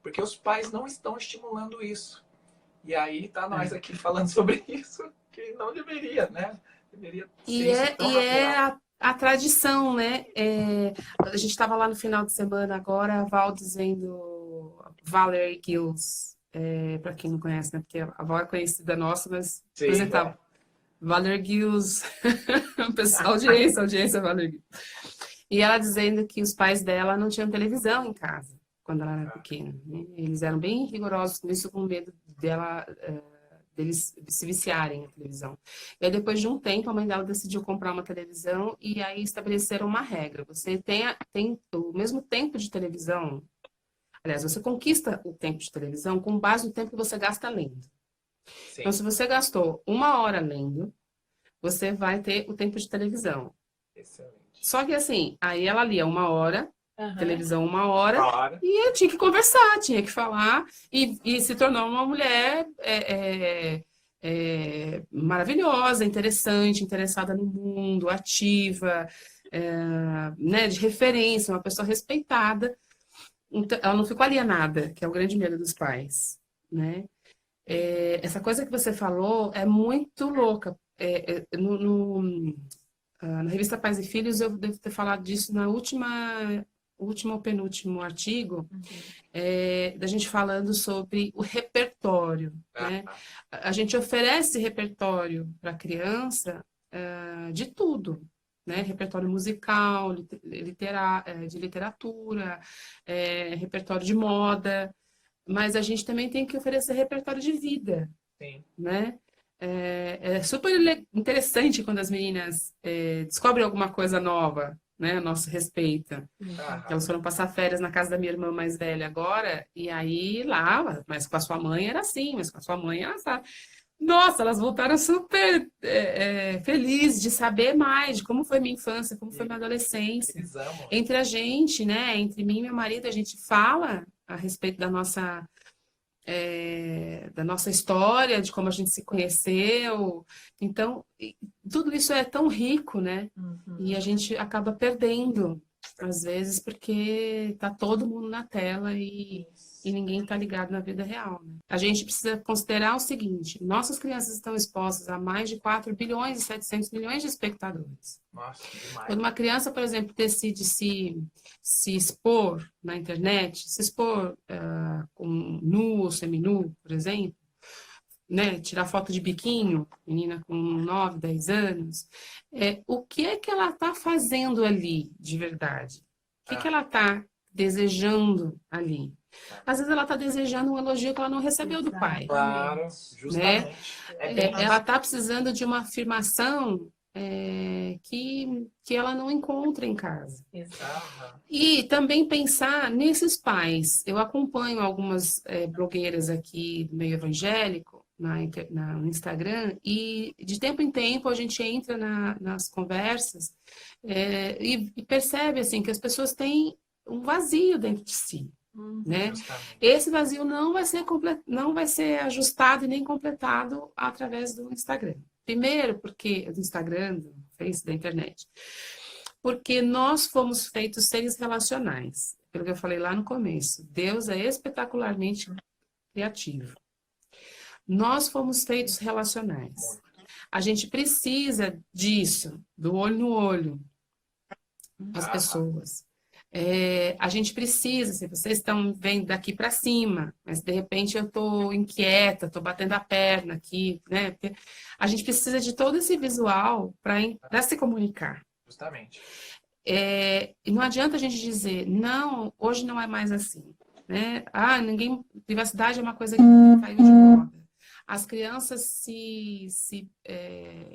porque os pais não estão estimulando isso. E aí tá nós aqui falando sobre isso, que não deveria, né? Deveria ser isso tão natural. A tradição, né? A gente estava lá no final de semana agora, a Val dizendo Valerie Gills, para quem não conhece, né? Porque a Val é conhecida nossa, mas Sim, apresentava. Valerie Gills, audiência Valerie Gills. E ela dizendo que os pais dela não tinham televisão em casa quando ela era pequena, né? Eles eram bem rigorosos com isso, com medo deles se viciarem na televisão. E aí, depois de um tempo, a mãe dela decidiu comprar uma televisão e aí estabeleceram uma regra. Você tem o mesmo tempo de televisão. Aliás, você conquista o tempo de televisão com base no tempo que você gasta lendo. Sim. Então, se você gastou 1 hora lendo, você vai ter o tempo de televisão. Excelente. Só que assim, aí ela lia 1 hora, televisão 1 hora, e eu tinha que conversar, tinha que falar, e se tornou uma mulher maravilhosa, interessante, interessada no mundo, ativa, né, de referência, uma pessoa respeitada. Então, ela não ficou alienada, que é o grande medo dos pais, né? Essa coisa que você falou é muito louca. Na revista Pais e Filhos, eu devo ter falado disso na último ou penúltimo artigo, da gente falando sobre o repertório, né? A gente oferece repertório para a criança de tudo, né? Repertório musical, de literatura, repertório de moda, mas a gente também tem que oferecer repertório de vida, Sim. né? É super interessante quando as meninas descobrem alguma coisa nova, né, a nosso respeito. Elas foram passar férias na casa da minha irmã mais velha agora, e aí lá, mas com a sua mãe era assim, mas com a sua mãe era assim. Nossa, elas voltaram super felizes de saber mais de como foi minha infância, como foi minha adolescência. Eles amam. Entre a gente, né, entre mim e meu marido, a gente fala a respeito da nossa história, de como a gente se conheceu. Então, tudo isso é tão rico, né? E a gente acaba perdendo, às vezes, porque tá todo mundo na tela e e ninguém está ligado na vida real, né? A gente precisa considerar o seguinte: nossas crianças estão expostas a mais de 4 bilhões e 700 milhões de espectadores. Nossa, demais. Quando uma criança, por exemplo, decide se expor na internet, se expor com nu ou seminu, por exemplo, né, tirar foto de biquinho, menina com 9, 10 anos, o que é que ela está fazendo ali de verdade? O que ela está desejando ali? Às vezes ela está desejando um elogio que ela não recebeu do pai. Claro, justamente. Ela está precisando de uma afirmação que ela não encontra em casa. Exato. E também pensar nesses pais. Eu acompanho algumas blogueiras aqui do meio evangélico no Instagram, e de tempo em tempo a gente entra nas conversas e percebe assim, que as pessoas têm um vazio dentro de si. Né? Esse vazio não vai ser ajustado e nem completado através do Instagram. Primeiro, porque do Instagram, do Face, da internet. Porque nós fomos feitos seres relacionais. Pelo que eu falei lá no começo, Deus é espetacularmente criativo. Nós fomos feitos relacionais. A gente precisa disso, do olho no olho, com as pessoas. A gente precisa, se vocês estão vendo daqui para cima, mas de repente eu estou inquieta, estou batendo a perna aqui, né? Porque a gente precisa de todo esse visual para se comunicar. Justamente. E não adianta a gente dizer, não, hoje não é mais assim, né? Privacidade é uma coisa que caiu de moda. As crianças se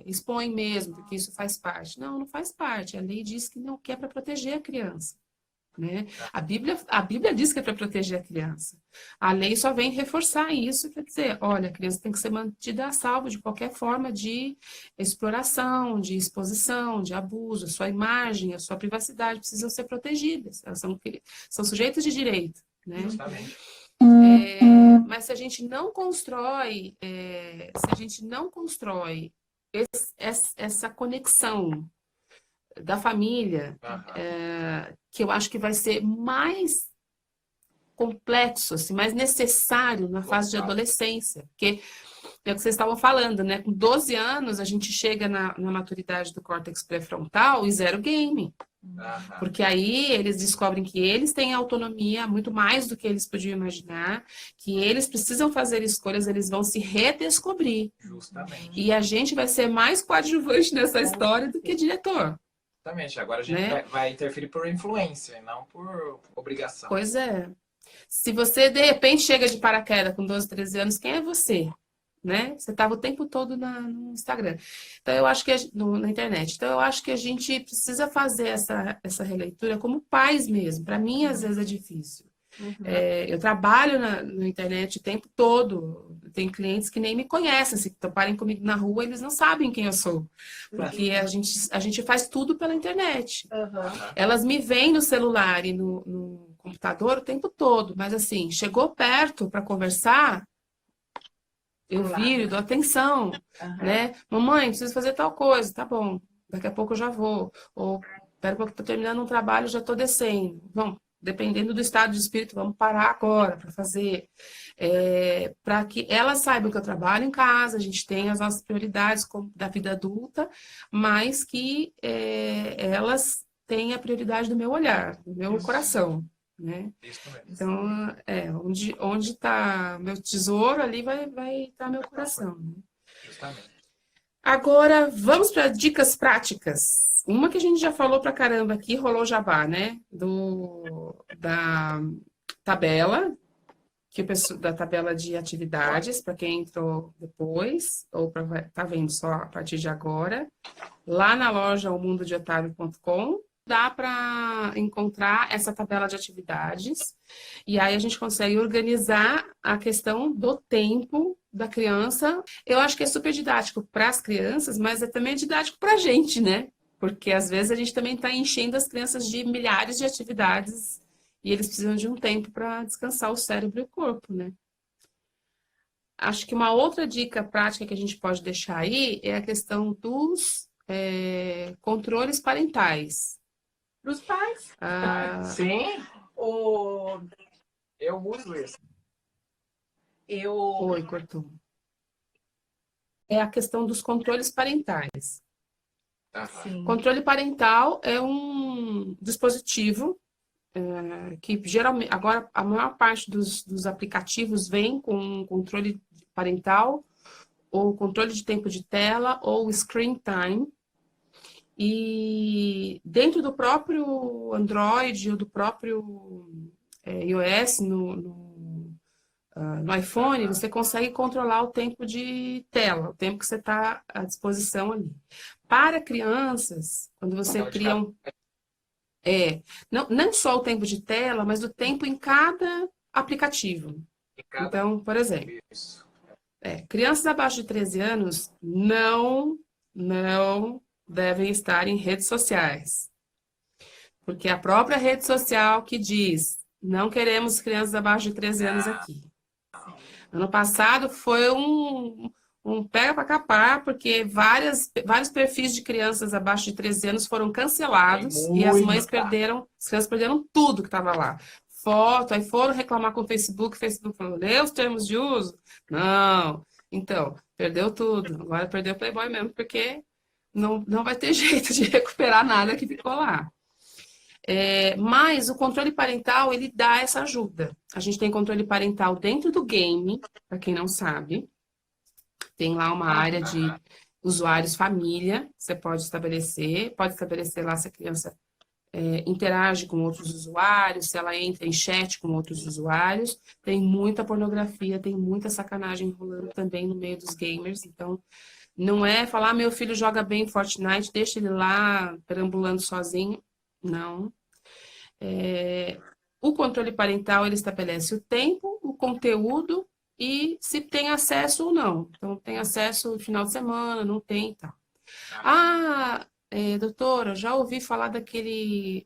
expõem mesmo, porque isso faz parte. Não, não faz parte. A lei diz que não quer para proteger a criança. Né? A Bíblia diz que é para proteger a criança. A lei só vem reforçar isso, quer dizer, olha, a criança tem que ser mantida a salvo de qualquer forma de exploração, de exposição, de abuso. A sua imagem, a sua privacidade precisam ser protegidas. Elas são sujeitos de direito. Né? Justamente. Mas se a gente não constrói, essa conexão da família, que eu acho que vai ser mais complexo, assim, mais necessário na fase de adolescência, porque é o que vocês estavam falando, né? Com 12 anos a gente chega na maturidade do córtex pré-frontal e zero game. Porque aí eles descobrem que eles têm autonomia muito mais do que eles podiam imaginar, que eles precisam fazer escolhas, eles vão se redescobrir. Justamente. E a gente vai ser mais coadjuvante nessa história do que diretor. Exatamente. Agora a gente vai interferir por influência, não por obrigação. Pois é. Se você, de repente, chega de paraquedas com 12, 13 anos, quem é você? Né? Você estava o tempo todo no Instagram. Então, eu acho que na internet. Então, eu acho que a gente precisa fazer essa releitura como pais mesmo. Para mim, às vezes, é difícil. Eu trabalho na internet o tempo todo. Tem clientes que nem me conhecem. Se toparem comigo na rua, eles não sabem quem eu sou. Porque a gente faz tudo pela internet. Elas me veem no celular e no computador o tempo todo. Mas, assim, chegou perto para conversar, eu viro, dou atenção, né? Mamãe, preciso fazer tal coisa, tá bom. Daqui a pouco eu já vou. Ou, espera um pouco, estou terminando um trabalho, já estou descendo. Vamos, dependendo do estado de espírito, vamos parar agora para fazer. Para que elas saibam que eu trabalho em casa, a gente tem as nossas prioridades da vida adulta, mas que elas têm a prioridade do meu olhar, do meu coração. Né? Então, onde está meu tesouro, ali vai estar meu coração. Né? Justamente. Agora, vamos para dicas práticas. Uma que a gente já falou pra caramba aqui, rolou jabá, né? Da tabela, da tabela de atividades, para quem entrou depois, ou tá vendo só a partir de agora. Lá na loja omundodeotavio.com. Dá para encontrar essa tabela de atividades e aí a gente consegue organizar a questão do tempo da criança. Eu acho que é super didático para as crianças, mas é também didático para a gente, né? Porque às vezes a gente também está enchendo as crianças de milhares de atividades e eles precisam de um tempo para descansar o cérebro e o corpo, né? Acho que uma outra dica prática que a gente pode deixar aí é a questão dos controles parentais. Para os pais. Sim. Eu uso isso. Eu. Oi, cortou. É a questão dos controles parentais. Sim. Controle parental é um dispositivo que geralmente, agora a maior parte dos aplicativos vem com um controle parental, ou controle de tempo de tela, ou screen time. E dentro do próprio Android ou do próprio iOS, no iPhone, você consegue controlar o tempo de tela, o tempo que você está à disposição ali. Para crianças, quando você cria um. Não só o tempo de tela, mas o tempo em cada aplicativo. Então, por exemplo, crianças abaixo de 13 anos não devem estar em redes sociais. Porque a própria rede social que diz, não queremos crianças abaixo de 13 anos aqui. Ano passado foi um pega para capar, porque vários perfis de crianças abaixo de 13 anos foram cancelados e as crianças perderam tudo que estava lá. Foto, aí foram reclamar com o Facebook falou, lê os termos de uso? Não. Então, perdeu tudo. Agora perdeu o Playboy mesmo, porque não vai ter jeito de recuperar nada que ficou lá. Mas o controle parental, ele dá essa ajuda. A gente tem controle parental dentro do game, para quem não sabe. Tem lá uma área de usuários família, você pode estabelecer lá se a criança interage com outros usuários, se ela entra em chat com outros usuários. Tem muita pornografia, tem muita sacanagem rolando também no meio dos gamers. Então, não é falar, meu filho joga bem Fortnite, deixa ele lá perambulando sozinho. Não. O controle parental, ele estabelece o tempo, o conteúdo e se tem acesso ou não. Então, tem acesso no final de semana, não tem e tal. Doutora, já ouvi falar daquele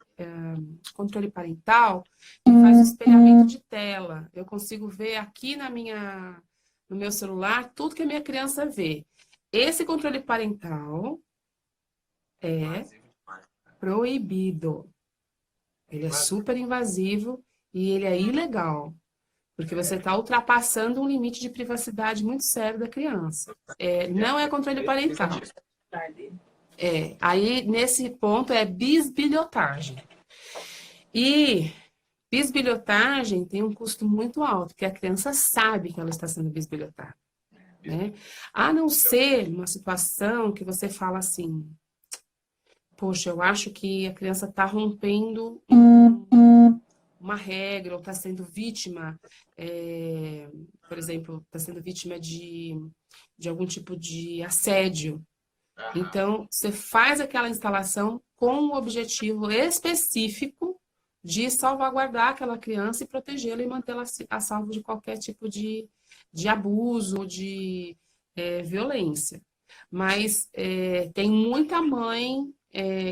controle parental que faz o espelhamento de tela. Eu consigo ver aqui no meu celular tudo que a minha criança vê. Esse controle parental é proibido. Ele é super invasivo e ele é ilegal. Porque você está ultrapassando um limite de privacidade muito sério da criança. Não é controle parental. Aí, nesse ponto, é bisbilhotagem. E bisbilhotagem tem um custo muito alto, porque a criança sabe que ela está sendo bisbilhotada. Né? A não ser uma situação que você fala assim, poxa, eu acho que a criança está rompendo uma regra, ou está sendo vítima, por exemplo, está sendo vítima de algum tipo de assédio. Então, você faz aquela instalação com um objetivo específico de salvaguardar aquela criança e protegê-la e mantê-la a salvo de qualquer tipo de abuso, de violência. Mas tem muita mãe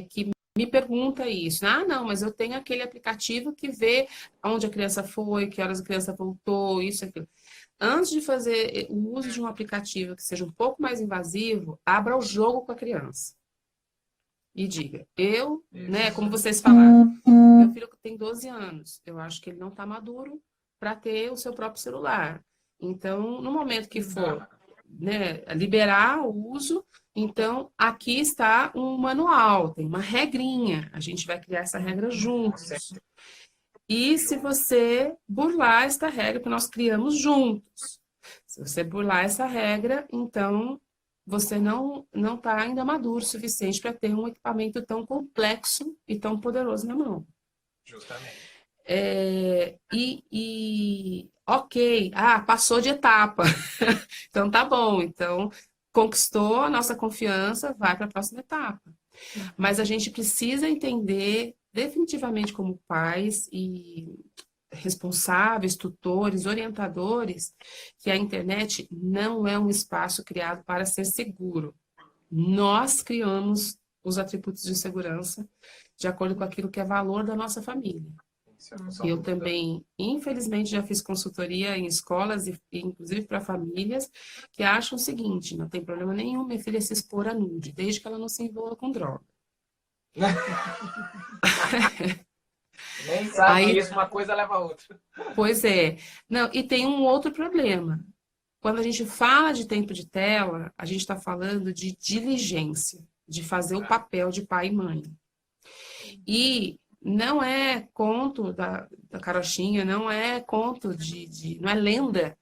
que me pergunta isso. Não, mas eu tenho aquele aplicativo que vê onde a criança foi, que horas a criança voltou, isso, aquilo. Antes de fazer o uso de um aplicativo que seja um pouco mais invasivo, abra o jogo com a criança. E diga, como vocês falaram, meu filho tem 12 anos, eu acho que ele não está maduro para ter o seu próprio celular. Então, no momento que for liberar o uso, então aqui está um manual, tem uma regrinha, a gente vai criar essa regra juntos. E se você burlar esta regra que nós criamos juntos, se você burlar essa regra, então você não está ainda maduro o suficiente para ter um equipamento tão complexo e tão poderoso na mão. Justamente. Ok, passou de etapa. Então tá bom, então conquistou a nossa confiança, vai para a próxima etapa. Mas a gente precisa entender definitivamente como pais e responsáveis, tutores, orientadores, que a internet não é um espaço criado para ser seguro. Nós criamos os atributos de segurança de acordo com aquilo que é valor da nossa família. Eu também, infelizmente, já fiz consultoria em escolas e inclusive para famílias que acham o seguinte, não tem problema nenhum minha filha se expor a nude, desde que ela não se envolva com droga. Nem sabe Aí, isso, uma coisa leva a outra. pois é. Não, e tem um outro problema. Quando a gente fala de tempo de tela, a gente está falando de diligência, de fazer o papel de pai e mãe. E não é conto da carochinha, não é conto não é lenda,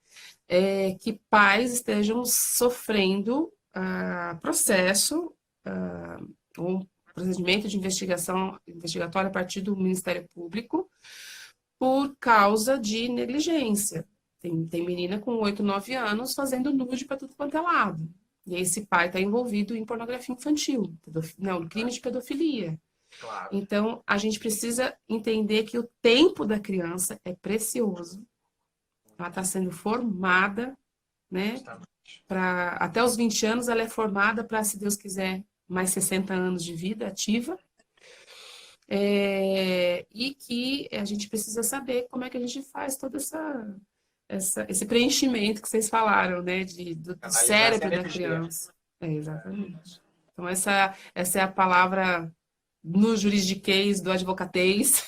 que pais estejam sofrendo processo, um procedimento de investigatório a partir do Ministério Público por causa de negligência. Tem menina com 8, 9 anos fazendo nude para tudo quanto é lado. E esse pai está envolvido em pornografia infantil, não, crime de pedofilia. Claro, Então, a gente precisa entender que o tempo da criança é precioso. Ela está sendo formada, né? justamente. Até os 20 anos, ela é formada para, se Deus quiser, mais 60 anos de vida ativa. E que a gente precisa saber como é que a gente faz todo esse preenchimento que vocês falaram, né? Do Analisar essa cérebro da energia. criança. Exatamente. Então, essa é a palavra no juridiquês, do advocatês,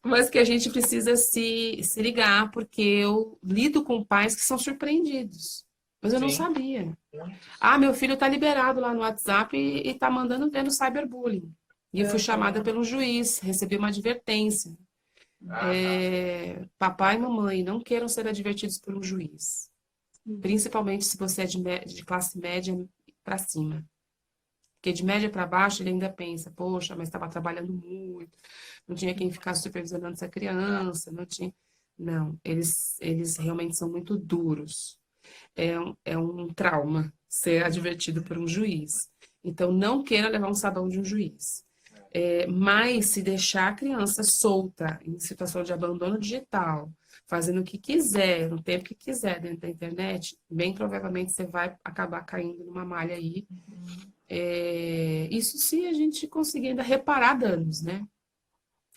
mas que a gente precisa se ligar, porque eu lido com pais que são surpreendidos. Mas eu não Sim, sabia. muitos. Ah, meu filho tá liberado lá no WhatsApp e tá mandando ver no cyberbullying. E eu fui chamada pelo juiz, recebi uma advertência. Aham, Papai e mamãe, não queiram ser advertidos por um juiz. Principalmente se você é de classe média para cima. Porque de média para baixo ele ainda pensa, poxa, mas estava trabalhando muito, não tinha quem ficasse supervisionando essa criança, não tinha. Não, eles realmente são muito duros. É um trauma ser advertido por um juiz. Então, não queira levar um sabão de um juiz. Mas se deixar a criança solta, em situação de abandono digital, fazendo o que quiser, no tempo que quiser dentro da internet, bem provavelmente você vai acabar caindo numa malha aí. Isso se a gente conseguir ainda reparar danos, né?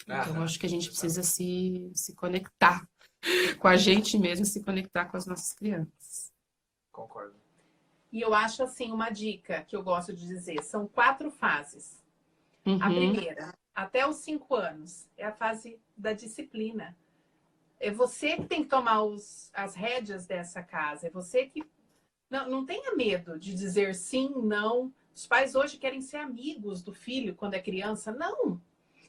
Então, eu acho que a gente precisa se conectar com a gente mesmo, se conectar com as nossas crianças. concordo. E eu acho assim, uma dica que eu gosto de dizer, são 4 fases. A Uhum, primeira, até os 5 anos, é a fase da disciplina. É você que tem que tomar as rédeas dessa casa. É você que... Não tenha medo de dizer sim, não. Os pais hoje querem ser amigos do filho quando é criança. Não!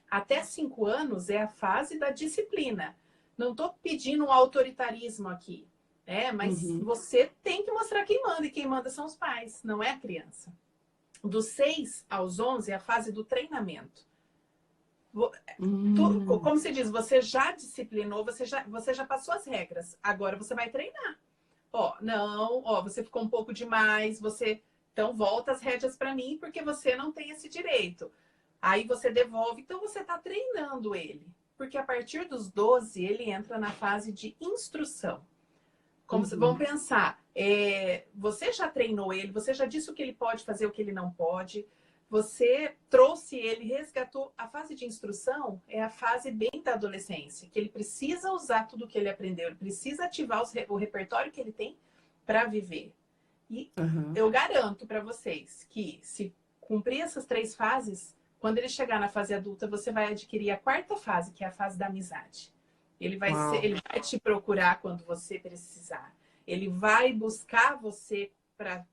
Até 5 anos é a fase da disciplina. Não estou pedindo um autoritarismo aqui, mas uhum, você tem que mostrar quem manda, e quem manda são os pais, não é a criança. Dos 6 aos 11 é a fase do treinamento. hum, Como se diz, você já disciplinou, você já passou as regras, agora você vai treinar. Você ficou um pouco demais, então volta as rédeas para mim, porque você não tem esse direito. Aí você devolve, então você está treinando ele. Porque a partir dos 12, ele entra na fase de instrução. Vamos pensar, você já treinou ele, você já disse o que ele pode fazer, o que ele não pode, você trouxe ele, resgatou. A fase de instrução é a fase bem da adolescência, que ele precisa usar tudo o que ele aprendeu, ele precisa ativar o repertório que ele tem para viver. E uhum. eu garanto para vocês que se cumprir essas 3 fases, quando ele chegar na fase adulta, você vai adquirir a 4ª fase, que é a fase da amizade. Ele vai te procurar quando você precisar. Ele vai buscar você para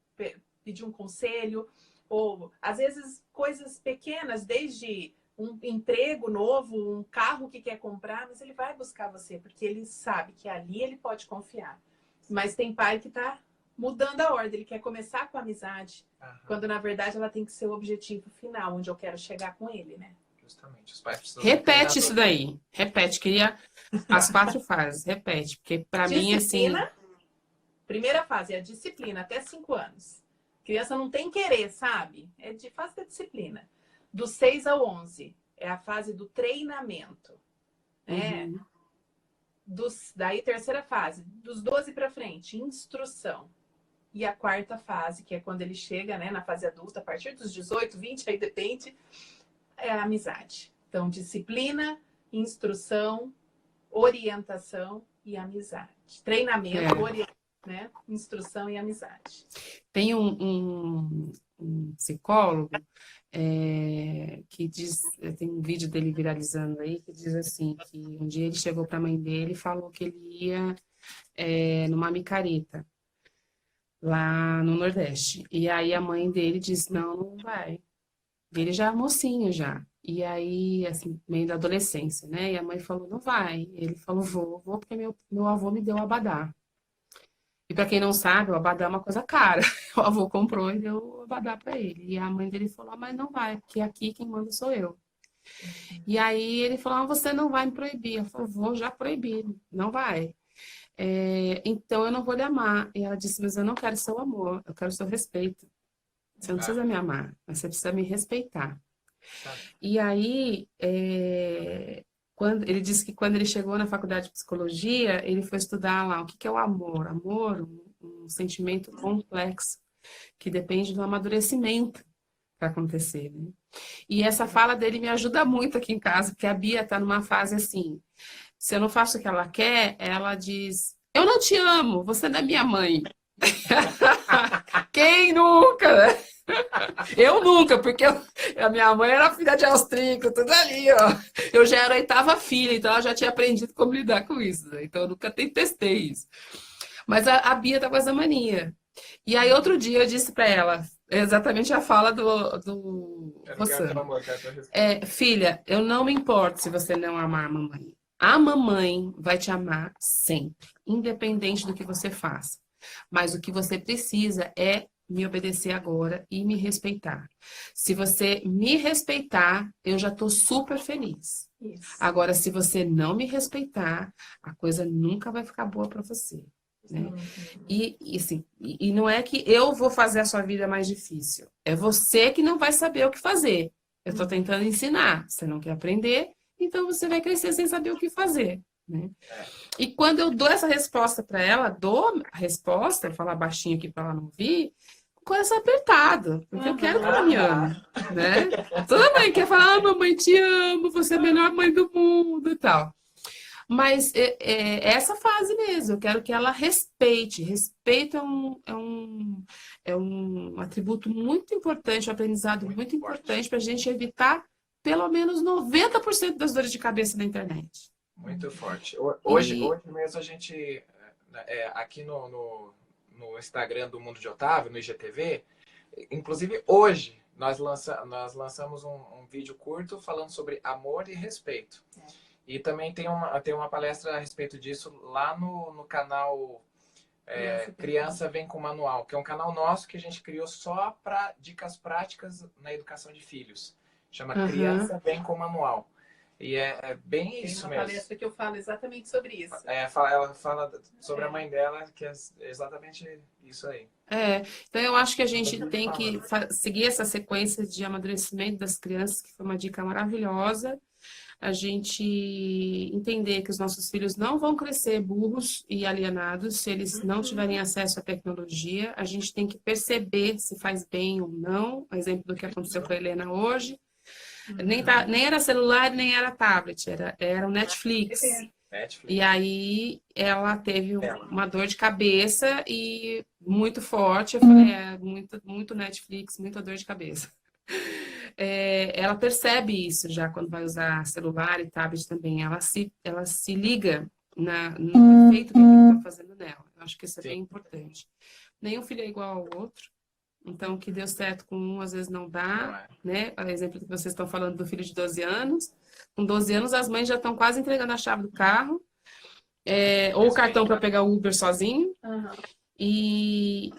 pedir um conselho, ou às vezes coisas pequenas, desde um emprego novo, um carro que quer comprar, mas ele vai buscar você, porque ele sabe que ali ele pode confiar. Mas tem pai que está mudando a ordem, ele quer começar com a amizade, quando na verdade ela tem que ser o objetivo final, onde eu quero chegar com ele, né? Justamente. Os pais precisam Repete isso daí. Repete. Queria as 4 fases. Repete. Porque para mim, assim. Disciplina. Primeira fase é a disciplina, até 5 anos. Criança não tem querer, sabe? É de fase da disciplina. Dos 6 ao 11 é a fase do treinamento. Daí, terceira fase, dos 12 para frente, instrução. E a 4ª fase, que é quando ele chega, né, na fase adulta, a partir dos 18, 20, aí depende, é a amizade. Então, disciplina, instrução, orientação e amizade. Treinamento, né? Instrução e amizade. Tem um psicólogo que que diz, tem um vídeo dele viralizando aí, que diz assim, que um dia ele chegou para a mãe dele e falou que ele ia numa micareta, lá no Nordeste. E aí a mãe dele disse, não, não vai. Ele já é mocinho já. E aí, assim, meio da adolescência, né? E a mãe falou, não vai. Ele falou, vou porque meu avô me deu o abadá. E para quem não sabe, o abadá é uma coisa cara. O avô comprou e deu o abadá para ele. E a mãe dele falou, mas não vai, porque aqui quem manda sou eu. E aí ele falou, você não vai me proibir. Eu falei, vou já proibir, não vai. Então eu não vou lhe amar. E ela disse, mas eu não quero seu amor, eu quero seu respeito. Você não precisa me amar, mas você precisa me respeitar. E aí, ele disse que quando ele chegou na faculdade de psicologia, ele foi estudar lá o que é o amor. Amor, um sentimento complexo, que depende do amadurecimento para acontecer, né? E essa fala dele me ajuda muito aqui em casa, porque a Bia está numa fase assim, se eu não faço o que ela quer, ela diz, eu não te amo, você não é minha mãe. Quem nunca, né? Eu nunca, porque a minha mãe era filha de austríaco, tudo ali, ó. Eu já era a 8ª filha, então ela já tinha aprendido como lidar com isso, né? Então eu nunca testei isso. Mas a Bia tá com essa mania. E aí outro dia eu disse para ela, exatamente a fala do Rossano. Filha, eu não me importo se você não amar a mamãe. A mamãe vai te amar sempre, independente do que você faça. Mas o que você precisa é me obedecer agora e me respeitar. Se você me respeitar, eu já estou super feliz. Isso. Agora, se você não me respeitar, a coisa nunca vai ficar boa para você. Né? E não é que eu vou fazer a sua vida mais difícil. É você que não vai saber o que fazer. Eu estou tentando ensinar. Você não quer aprender, então você vai crescer sem saber o que fazer. Né? E quando eu dou essa resposta para ela, dou a resposta, vou falar baixinho aqui para ela não ouvir, com o coração apertado, porque eu quero que ela me ame, né? Toda mãe quer falar, mamãe, te amo, você é a melhor mãe do mundo e tal. Mas é essa fase mesmo, eu quero que ela respeite. Respeito é um atributo muito importante, um aprendizado muito importante para a gente evitar pelo menos 90% das dores de cabeça na internet. Muito forte. Hoje mesmo a gente, aqui no Instagram do Mundo de Otávio, no IGTV, inclusive hoje nós lançamos um vídeo curto falando sobre amor e respeito. E também tem uma palestra a respeito disso lá no canal Criança Vem com Manual, que é um canal nosso que a gente criou só para dicas práticas na educação de filhos. Chama Criança Vem com Manual. E é bem isso mesmo. Tem uma palestra que eu falo exatamente sobre isso. Ela fala sobre a mãe dela, que é exatamente isso aí. Então eu acho que a gente tem que seguir essa sequência de amadurecimento das crianças, que foi uma dica maravilhosa. A gente entender que os nossos filhos não vão crescer burros e alienados se eles não tiverem acesso à tecnologia. A gente tem que perceber se faz bem ou não. O exemplo do que aconteceu com a Helena hoje. Nem era celular, nem era tablet, era o Netflix. E aí ela teve uma dor de cabeça e muito forte. Eu falei, muito Netflix, muita dor de cabeça. Ela percebe isso já quando vai usar celular e tablet também. Ela se liga no efeito que aquilo está fazendo nela. Eu acho que isso é bem importante. Nenhum filho é igual ao outro. Então, o que deu certo com um, às vezes não dá, né? O exemplo que vocês estão falando do filho de 12 anos. Com 12 anos, as mães já estão quase entregando a chave do carro. Ou o cartão para pegar o Uber sozinho. E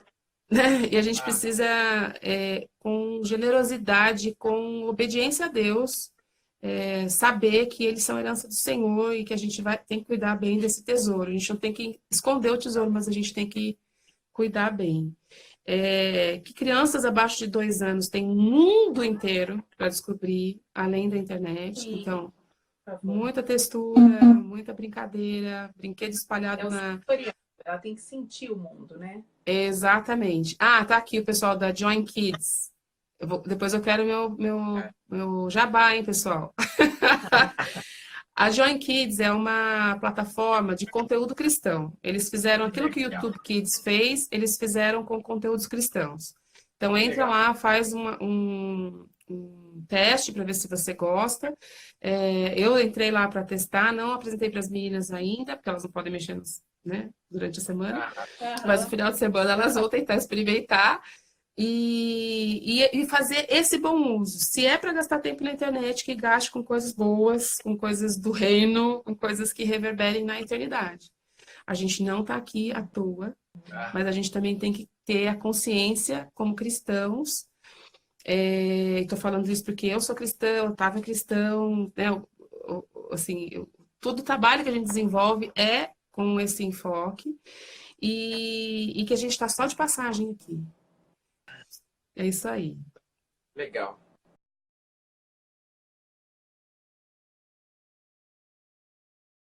a gente precisa, com generosidade, com obediência a Deus, saber que eles são herança do Senhor e que a gente tem que cuidar bem desse tesouro. A gente não tem que esconder o tesouro, mas a gente tem que cuidar bem. Que crianças abaixo de 2 anos têm um mundo inteiro para descobrir, além da internet. Sim. Então, muita textura, muita brincadeira, brinquedo espalhado Ela tem que sentir o mundo, né? Exatamente. Tá aqui o pessoal da Join Kids. Depois eu quero meu jabá, hein, pessoal? A Join Kids é uma plataforma de conteúdo cristão. Eles fizeram aquilo que o YouTube Kids fez, eles fizeram com conteúdos cristãos. Então entra lá, faz um um teste para ver se você gosta. Eu entrei lá para testar, não apresentei para as meninas ainda, porque elas não podem mexer né, durante a semana, mas no final de semana elas vão tentar experimentar e fazer esse bom uso. Se é para gastar tempo na internet, que gaste com coisas boas, com coisas do reino, com coisas que reverberem na eternidade. A gente não está aqui à toa, mas a gente também tem que ter a consciência como cristãos. Estou falando isso porque eu sou cristã, eu estava cristão, né? Assim, todo o trabalho que a gente desenvolve é com esse enfoque e que a gente está só de passagem aqui. É isso aí. Legal.